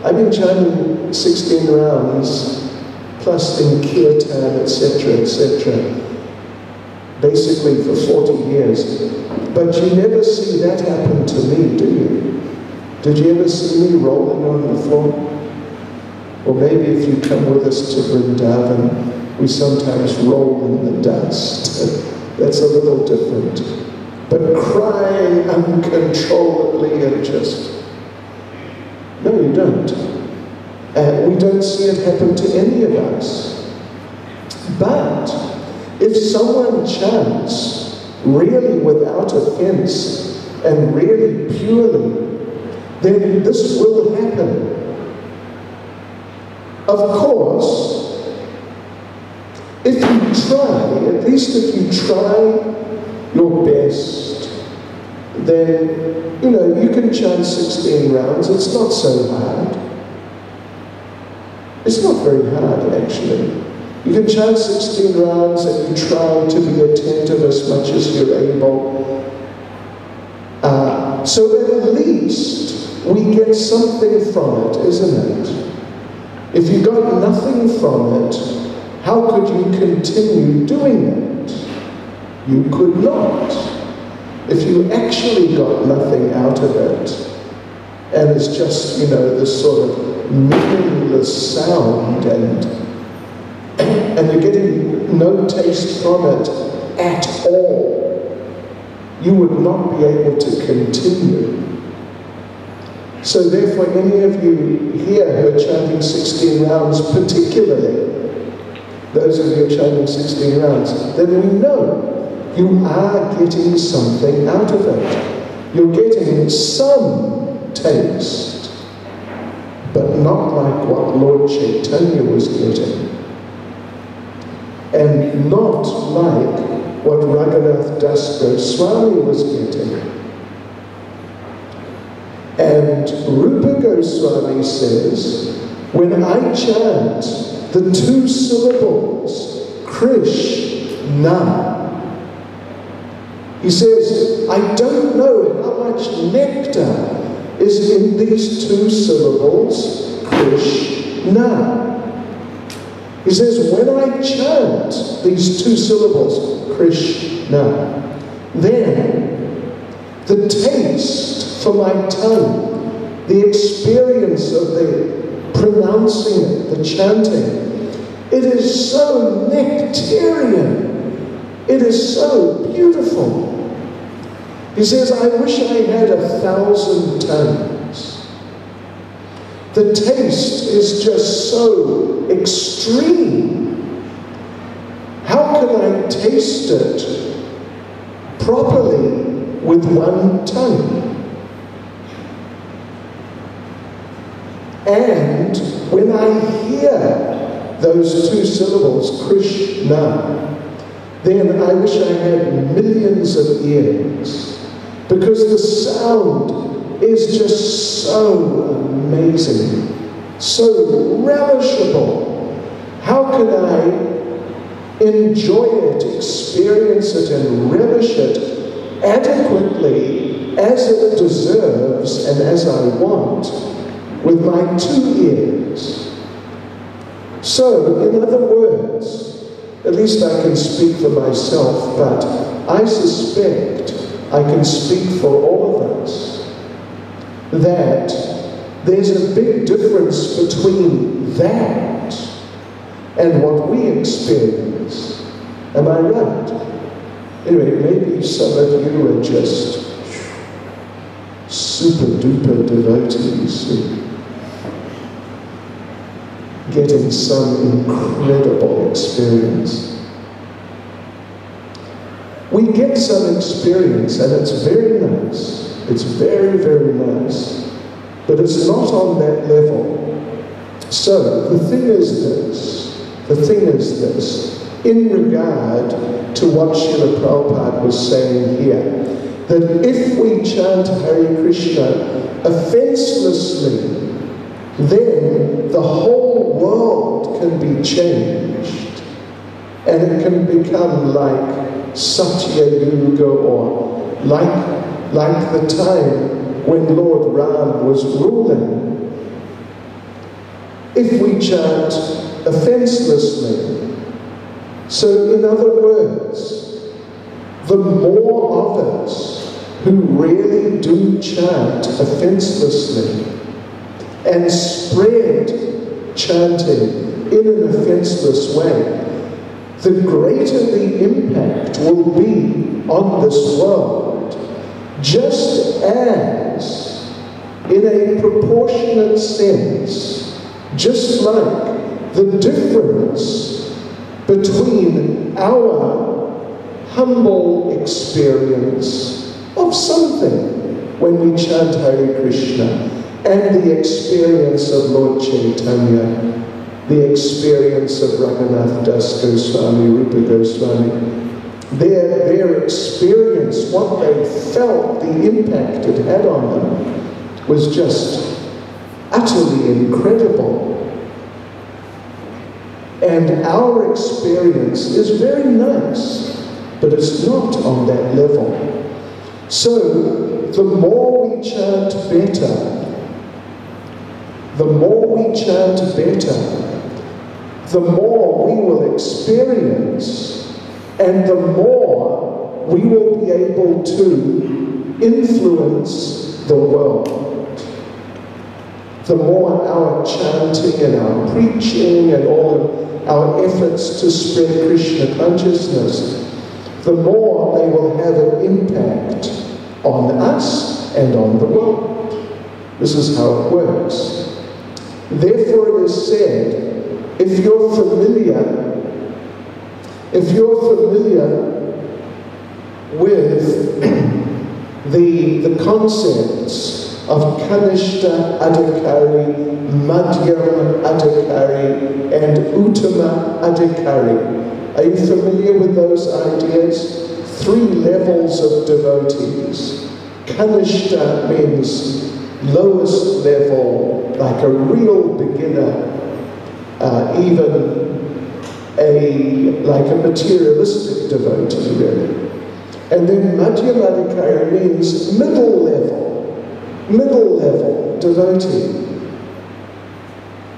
I've been chanting 16 rounds, plus in kirtan, etc., etc., basically for 40 years. But you never see that happen to me, do you? Did you ever see me rolling on the floor? Or maybe if you come with us to Vrindavan, we sometimes roll in the dust. That's a little different. But crying uncontrollably and just... No, you don't. And we don't see it happen to any of us. But if someone chants really without offense and really purely, then this will happen. Of course, if you try, at least if you try your best, then, you know, you can chant 16 rounds. It's not so hard. It's not very hard, actually. You can chant 16 rounds and you try to be attentive as much as you're able. So that at least we get something from it, isn't it? If you got nothing from it, how could you continue doing it? You could not. If you actually got nothing out of it, and it's just, you know, this sort of meaningless sound, and you're getting no taste from it at all, you would not be able to continue. So therefore, any of you hear her chanting 16 rounds, particularly those of you chanting 16 rounds, then we know you are getting something out of it. You're getting some taste, but not like what Lord Chaitanya was getting, and not like what Raghunath Das Goswami was getting. And Rupa Goswami says, when I chant the 2 syllables, Krishna, he says, I don't know how much nectar is in these 2 syllables, Krishna. He says, when I chant these 2 syllables, Krishna, then the taste for my tongue, the experience of the pronouncing it, the chanting, it is so nectarian. It is so beautiful. He says, I wish I had 1,000 tongues. The taste is just so extreme. How can I taste it properly with one tongue? And when I hear those 2 syllables, Krishna, then I wish I had millions of ears, because the sound is just so amazing, so relishable. How can I enjoy it, experience it, and relish it adequately as it deserves and as I want with my 2 ears? So, in other words, at least I can speak for myself, but I suspect I can speak for all of us, that there's a big difference between that and what we experience. Am I right? Anyway, maybe some of you are just super duper devotees getting some incredible experience. We get some experience, and it's very nice. It's very, very nice. But it's not on that level. So, the thing is this, in regard to what Srila Prabhupada was saying here, that if we chant Hare Krishna offenselessly, then the whole world can be changed, and it can become like Satya Yuga, or like the time when Lord Ram was ruling. If we chant offenselessly, so in other words, the more of us who really do chant offenselessly and spread chanting in an offenseless way, the greater the impact will be on this world, just as, in a proportionate sense, just like the difference between our humble experience of something when we chant Hare Krishna and the experience of Lord Chaitanya, the experience of Raghunath Das Goswami, Rupa Goswami, their experience, what they felt, the impact it had on them, was just utterly incredible. And our experience is very nice, but it's not on that level. So, the more we chant better, the more we chant better, the more we will experience, and the more we will be able to influence the world. The more our chanting and our preaching and all of our efforts to spread Krishna consciousness, the more they will have an impact on us and on the world. This is how it works. Therefore it is said, if you're familiar with the concepts of Kanishta Adhikari, Madhyama Adhikari, and Uttama Adhikari. Are you familiar with those ideas? 3 levels of devotees. Kanishta means lowest level, like a real beginner, even like a materialistic devotee, really. And then Madhyama Adhikari means middle level devotee.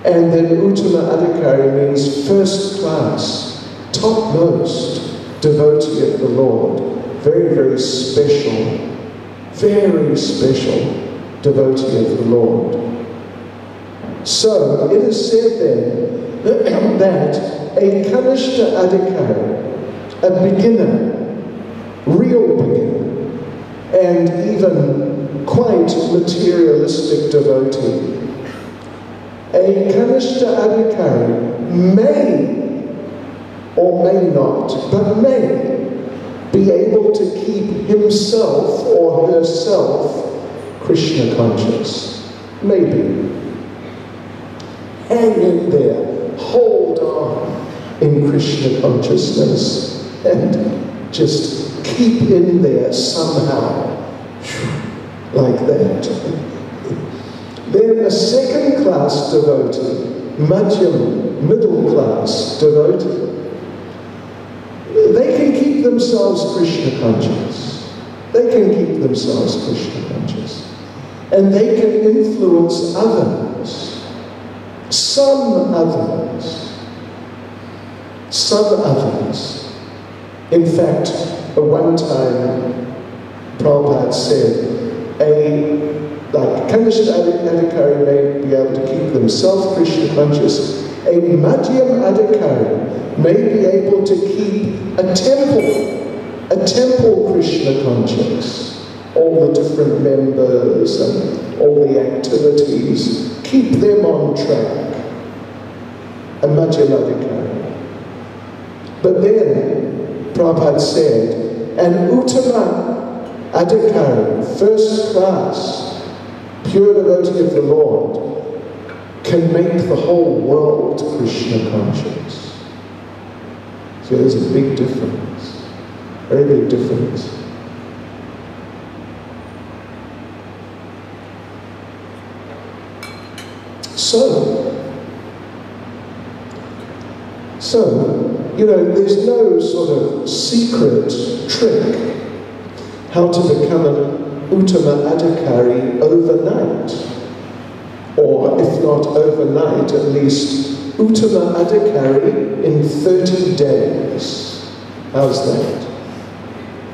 And then Uttama Adhikari means first class, topmost devotee of the Lord. Very, very special devotee of the Lord. So it is said then that a Kanishta Adhikari, a beginner, real beginner, and even quite materialistic devotee, a Kanishta Adhikari may or may not, but may be able to keep himself or herself Krishna conscious. Maybe. Hang in there, hold on in Krishna consciousness, and just keep in there somehow, like that. Then a second class devotee, Madhyam, middle class devotee, they can keep themselves Krishna conscious. They can keep themselves Krishna conscious. And they can influence others. Some others. In fact, at one time, Prabhupada said, like Kanishta Adhikari may be able to keep themselves Krishna conscious. A Madhyam Adhikari may be able to keep a temple Krishna conscious. All the different members and all the activities, keep them on track. A Madhyam Adhikari. But then, Prabhupada said, an Uttama Adhikari, first class, pure devotee of the Lord, can make the whole world Krishna conscious. So there's a big difference, very big difference. So, you know, there's no sort of secret trick how to become an Uttama Adhikari overnight. Or if not overnight, at least Uttama Adhikari in 30 days. How's that?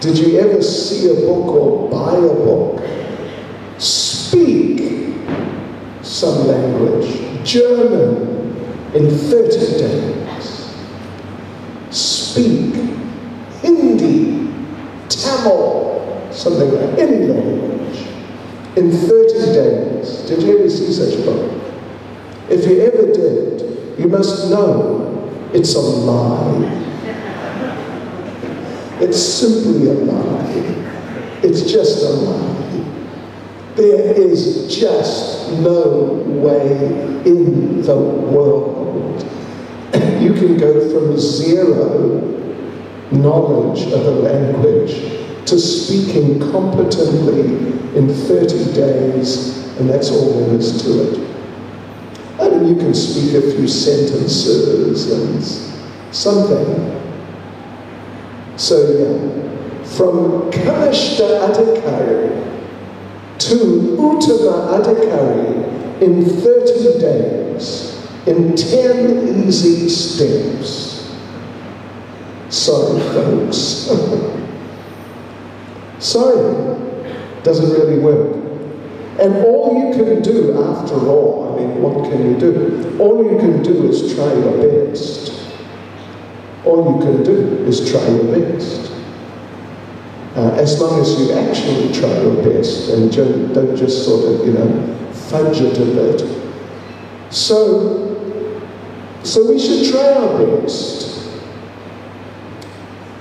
Did you ever see a book or buy a book? Speak some language, German, in 30 days. Speak Hindi, Tamil, something like any language, in 30 days. Did you ever see such a book? If you ever did, you must know it's a lie. It's simply a lie. It's just a lie. There is just no way in the world you can go from zero knowledge of a language to speaking competently in 30 days, and that's all there is to it. I mean, you can speak a few sentences and something. So yeah, from Kanishta Adhikari to Uttama Adhikari in 30 days, in 10 easy steps. Sorry, folks. Sorry, doesn't really work. And all you can do, after all, I mean, what can you do? All you can do is try your best. All you can do is try your best. As long as you actually try your best and don't just sort of, fudge it a bit. So we should try our best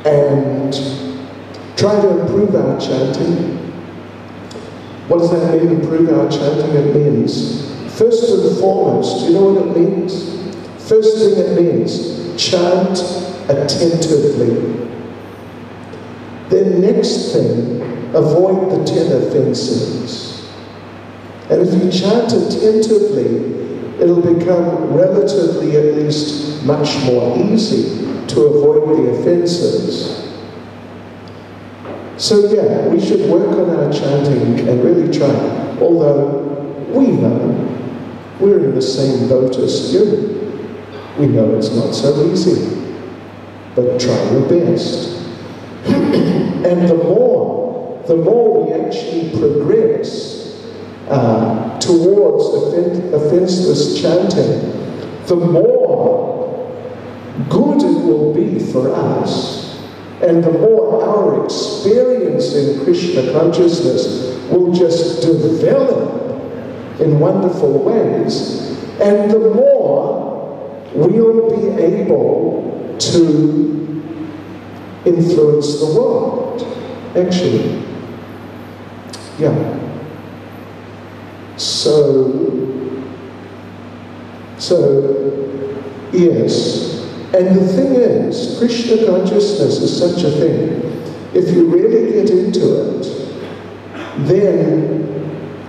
and try to improve our chanting. What does that mean, improve our chanting? It means, first and foremost, do you know what it means? First thing it means, chant attentively. Then next thing, avoid the 10 offenses. And if you chant attentively, it'll become relatively, at least, much more easy to avoid the offenses. So yeah, we should work on our chanting and really try. Although we know we're in the same boat as you. We know it's not so easy. But try your best. And the more we actually progress towards offenseless chanting, the more good it will be for us, and the more our experience in Krishna consciousness will just develop in wonderful ways, and the more we'll be able to influence the world, actually. Yeah. So, yes. And the thing is, Krishna consciousness is such a thing. If you really get into it, then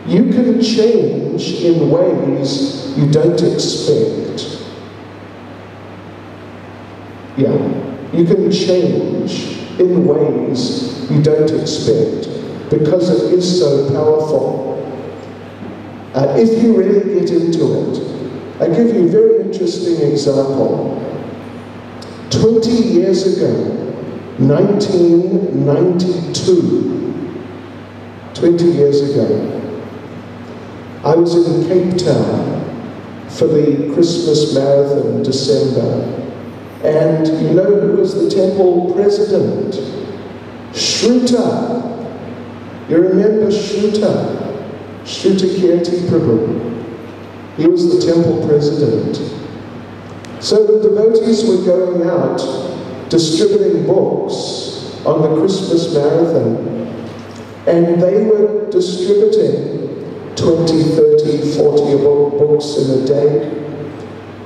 you can change in ways you don't expect. Yeah, you can change in ways you don't expect because it is so powerful. If you really get into it, I give you a very interesting example. 20 years ago, 1992, 20 years ago, I was in Cape Town for the Christmas Marathon in December. And you know who was the temple president? Shruta. You remember Shruta? Shruta Kirti Prabhu. He was the temple president. So the devotees were going out distributing books on the Christmas Marathon, and they were distributing 20, 30, 40 books in a day.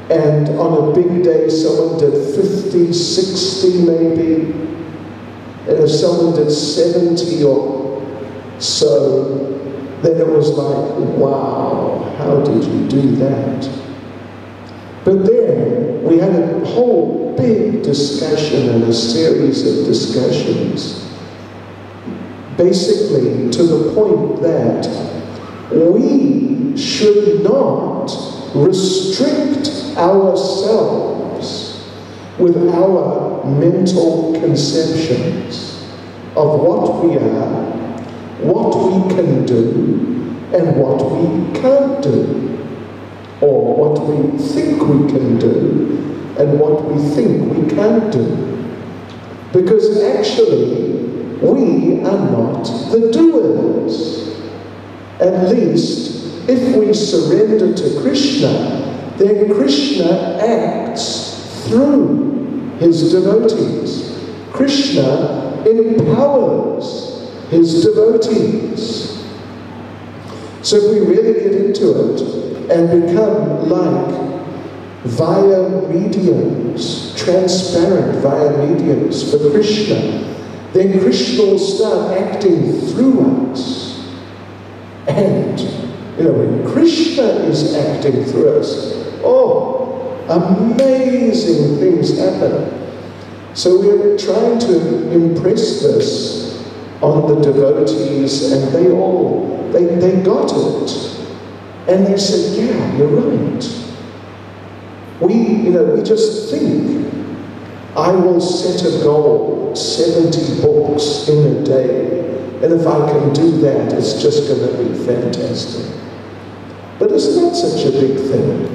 And on a big day, someone did 50, 60 maybe. And if someone did 70 or so, then it was like, wow, how did you do that? But then we had a whole big discussion and a series of discussions, basically to the point that we should not restrict ourselves with our mental conceptions of what we are, what we can do, and what we can't do, or what we think we can do, and what we think we can't do. Because actually, we are not the doers. At least, if we surrender to Krishna, then Krishna acts through his devotees. Krishna empowers his devotees. So if we really get into it and become like via mediums, transparent via mediums for Krishna, then Krishna will start acting through us. And, you know, when Krishna is acting through us, oh, amazing things happen. So we're trying to impress this on the devotees, and they got it. And they said, yeah, you're right. We just think, I will set a goal, 70 books in a day, and if I can do that, it's just going to be fantastic. But it's not such a big thing.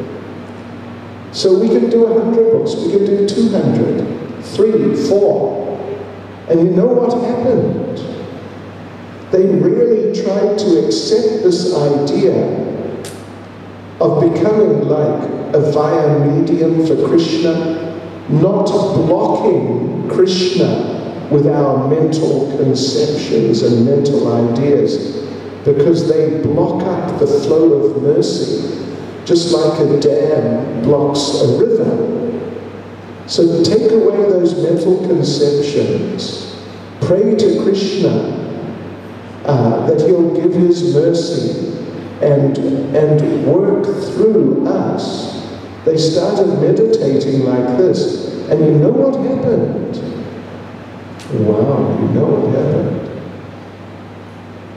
So we can do 100 books, we can do 200, 3, 4. And you know what happened? They really tried to accept this idea of becoming like a via medium for Krishna, not blocking Krishna with our mental conceptions and mental ideas, because they block up the flow of mercy, just like a dam blocks a river. So take away those mental conceptions, pray to Krishna that he'll give his mercy and work through us. They started meditating like this, and you know what happened? Wow, you know what happened?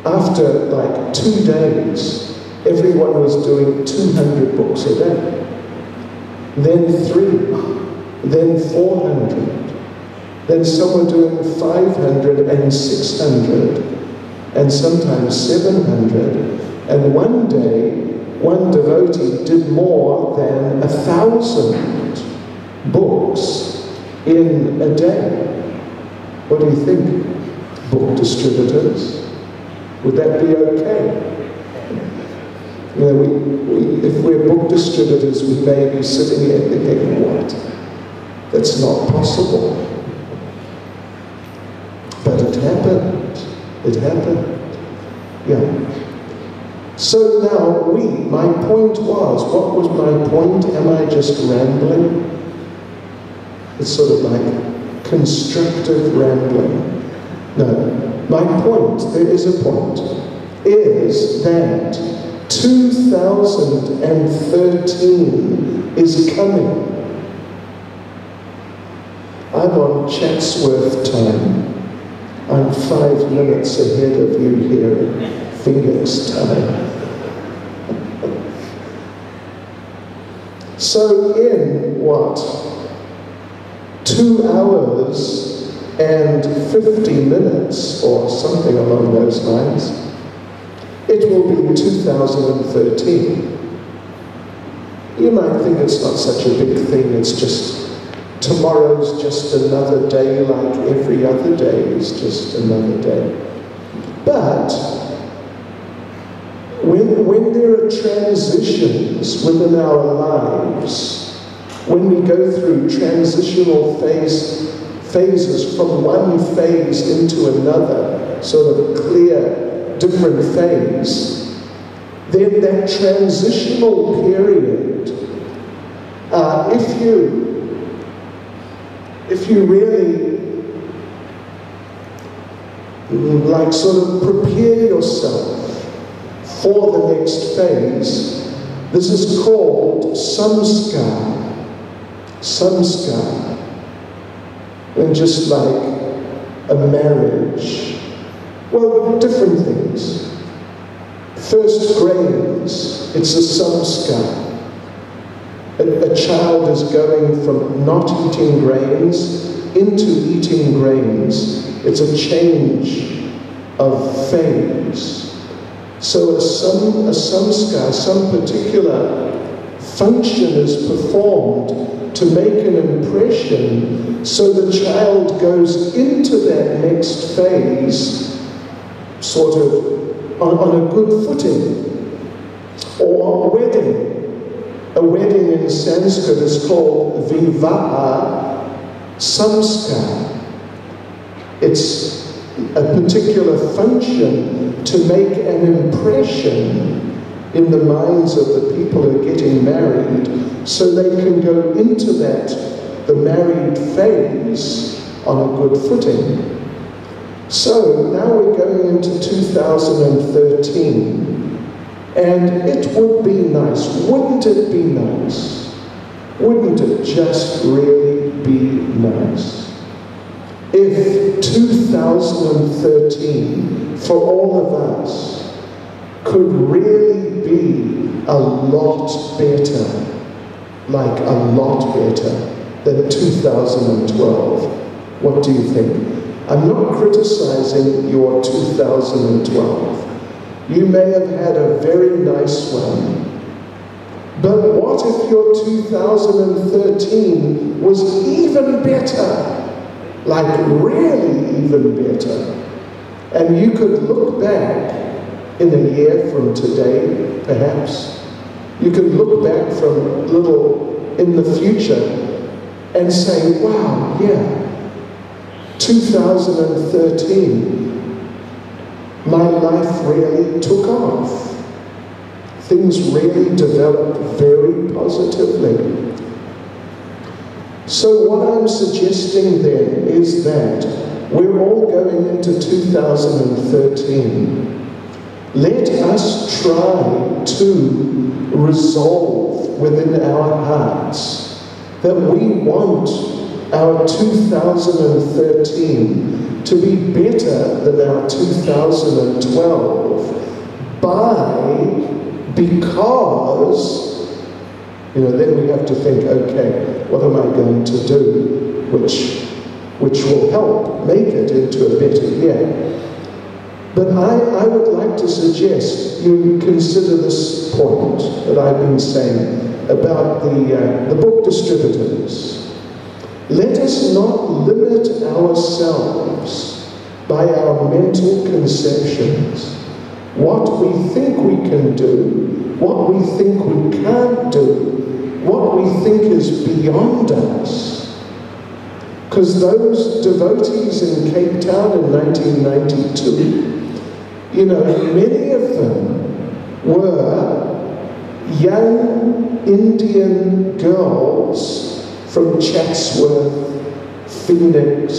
After like 2 days, everyone was doing 200 books a day. Then 3, then 400. Then some were doing 500 and 600, and sometimes 700. And one day, one devotee did more than 1,000 books in a day. What do you think, book distributors? Would that be okay? You know, if we're book distributors, we may be sitting here thinking, what? That's not possible. But it happened. It happened. Yeah. So now my point was, what was my point? Am I just rambling? It's sort of like constructive rambling. No. My point, there is a point, is that 2013 is coming. I'm on Chatsworth time. I'm 5 minutes ahead of you here in Phoenix time. So in what? 2 hours and 50 minutes, or something along those lines, it will be 2013. You might think it's not such a big thing, it's just, tomorrow's just another day like every other day is just another day. But when there are transitions within our lives, when we go through transitional phases from one phase into another, sort of clear, different phase, then that transitional period, if you really like sort of prepare yourself for the next phase, this is called samskar. Samskar. And just like a marriage, well, different things. First grains, it's a samskar. A child is going from not eating grains into eating grains. It's a change of phase. So a samskar, some particular function is performed to make an impression, so the child goes into that next phase sort of on a good footing. Or a wedding. A wedding in Sanskrit is called vivaha samskar. It's a particular function to make an impression in the minds of the people who are getting married, so they can go into the married phase on a good footing. So now we're going into 2013. And it would be nice, wouldn't it be nice? Wouldn't it just really be nice if 2013, for all of us, could really be a lot better, like a lot better than 2012? What do you think? I'm not criticizing your 2012. You may have had a very nice one. But what if your 2013 was even better? Like really even better? And you could look back in a year from today, perhaps, You can look back from little in the future and say, wow, yeah, 2013, my life really took off. Things really developed very positively. So what I'm suggesting then is that we're all going into 2013. Let us try to resolve within our hearts that we want our 2013 to be better than our 2012 because then we have to think, okay, what am I going to do which will help make it into a better year? But I would like to suggest you consider this point that I've been saying about the book distributors. Let us not limit ourselves by our mental conceptions, what we think we can do, what we think we can't do, what we think is beyond us. Because those devotees in Cape Town in 1992, many of them were young Indian girls from Chatsworth, Phoenix,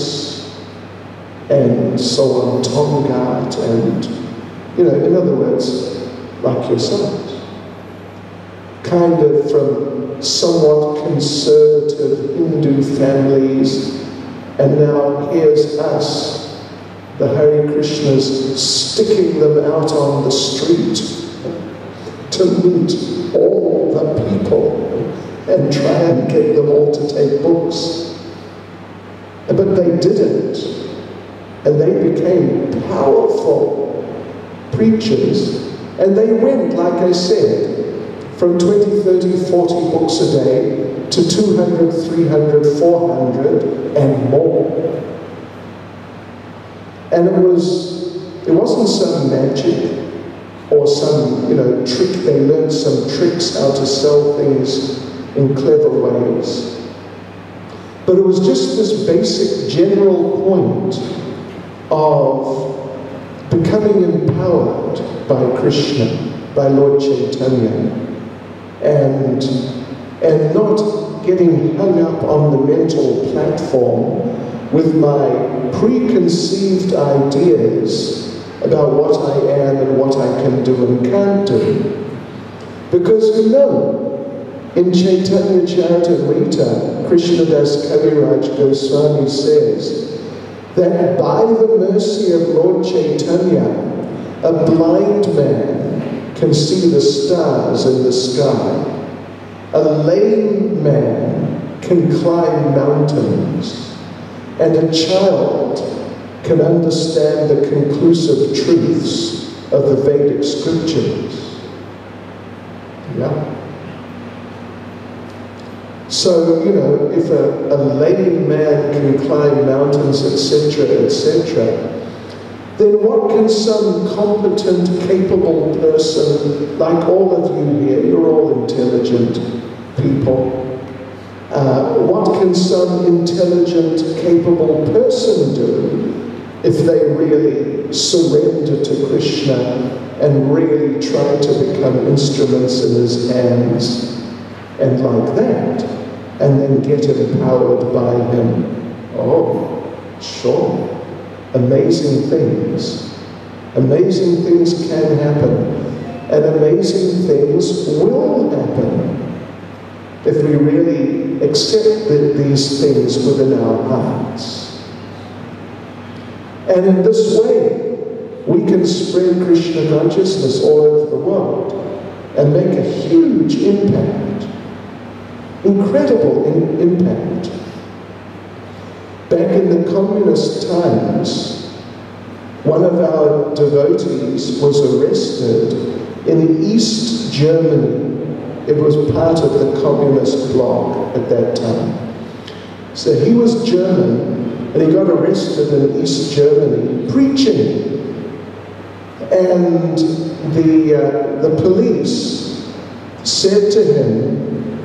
and so on, Tongat, and, in other words, like yourselves. Kind of from somewhat conservative Hindu families, and now here's us, the Hare Krishnas, sticking them out on the street to meet all the people and try and get them all to take books. But they didn't. And they became powerful preachers. And they went, like I said, from 20, 30, 40 books a day to 200, 300, 400 and more. And it wasn't some magic or some, trick. They learned some tricks how to sell things in clever ways. But it was just this basic general point of becoming empowered by Krishna, by Lord Chaitanya, and not getting hung up on the mental platform with my preconceived ideas about what I am and what I can do and can't do. Because in Chaitanya Charitamrita, Krishnadas Kaviraj Goswami says that by the mercy of Lord Chaitanya, a blind man can see the stars in the sky. A lame man can climb mountains. And a child can understand the conclusive truths of the Vedic scriptures. Yeah. So, if a lame man can climb mountains, etc., etc., then what can some competent, capable person, like all of you here, you're all intelligent people, what can some intelligent, capable person do if they really surrender to Krishna and really try to become instruments in his hands and like that, and then get empowered by him? Oh, sure. Amazing things can happen, and amazing things will happen if we really accept these things within our hearts. And in this way, we can spread Krishna consciousness all over the world and make a huge impact, incredible impact. Back in the communist times, one of our devotees was arrested in East Germany. It was part of the communist bloc at that time. So he was German, and he got arrested in East Germany preaching. And the police said to him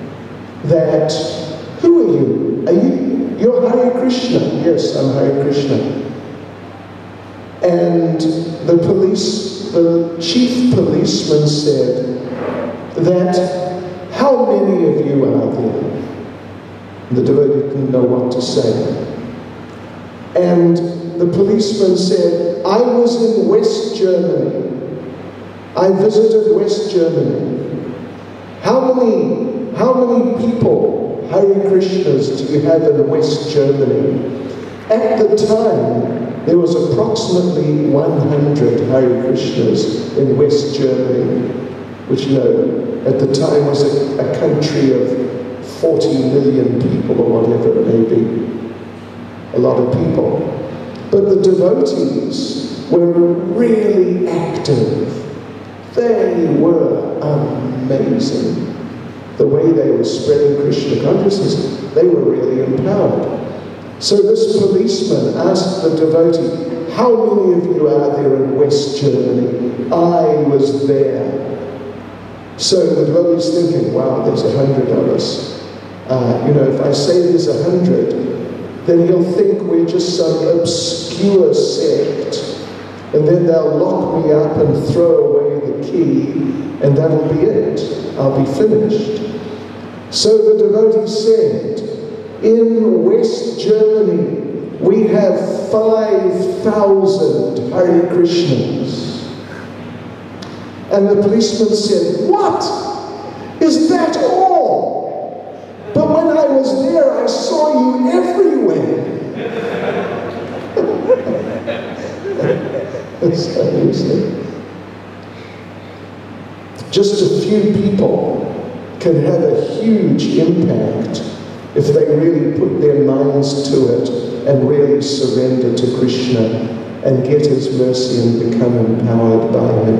that, who are you? You're Hare Krishna. Yes, I'm Hare Krishna. And the chief policeman said that, how many of you are there? The devotee didn't know what to say. And the policeman said, I was in West Germany. I visited West Germany. How many people, Hare Krishnas, do you have in West Germany? At the time, there was approximately 100 Hare Krishnas in West Germany, which, you know, at the time was a country of 40 million people or whatever it may be. A lot of people. But the devotees were really active. They were amazing. The way they were spreading Krishna consciousness, they were really empowered. So this policeman asked the devotee, how many of you are there in West Germany? I was there. So the devotee's thinking, wow, there's 100 of us. You know, if I say there's 100, then he'll think we're just some obscure sect, and then they'll lock me up and throw away the key, and that'll be it. I'll be finished. So the devotee said, in West Germany, we have 5,000 Hare Krishnas. And the policeman said, what? Is that all? But when I was there, I saw you everywhere. That's amazing. Just a few people can have a huge impact if they really put their minds to it and really surrender to Krishna and get his mercy and become empowered by him.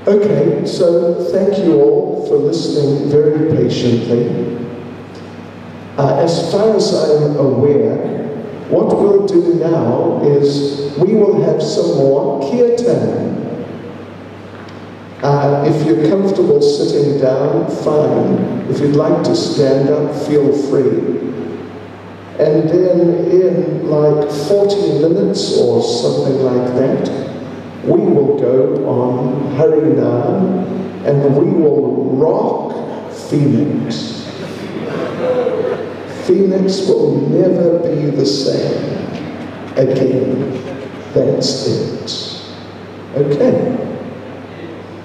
Okay, so thank you all for listening very patiently. As far as I'm aware, what we'll do now is we will have some more kirtan. If you're comfortable sitting down, fine. If you'd like to stand up, feel free. And then in like 40 minutes or something like that, we will go on Harinam and we will rock Phoenix. Phoenix will never be the same again. That's it. Okay.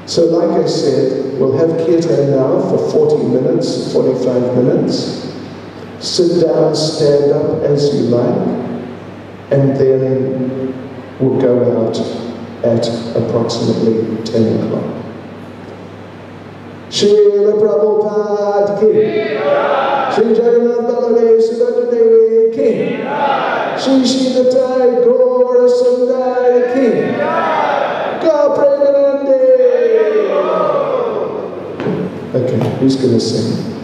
So like I said, we'll have kirtan now for 40 minutes, 45 minutes. Sit down, stand up as you like, and then we'll go out at approximately 10 o'clock. Srila Prabhupada ki, Sri Jagannath Baladev Subhadra Devi ki, Sri Sridhar Gaura Sundar ki, Go Premanande. Okay, who's going to sing?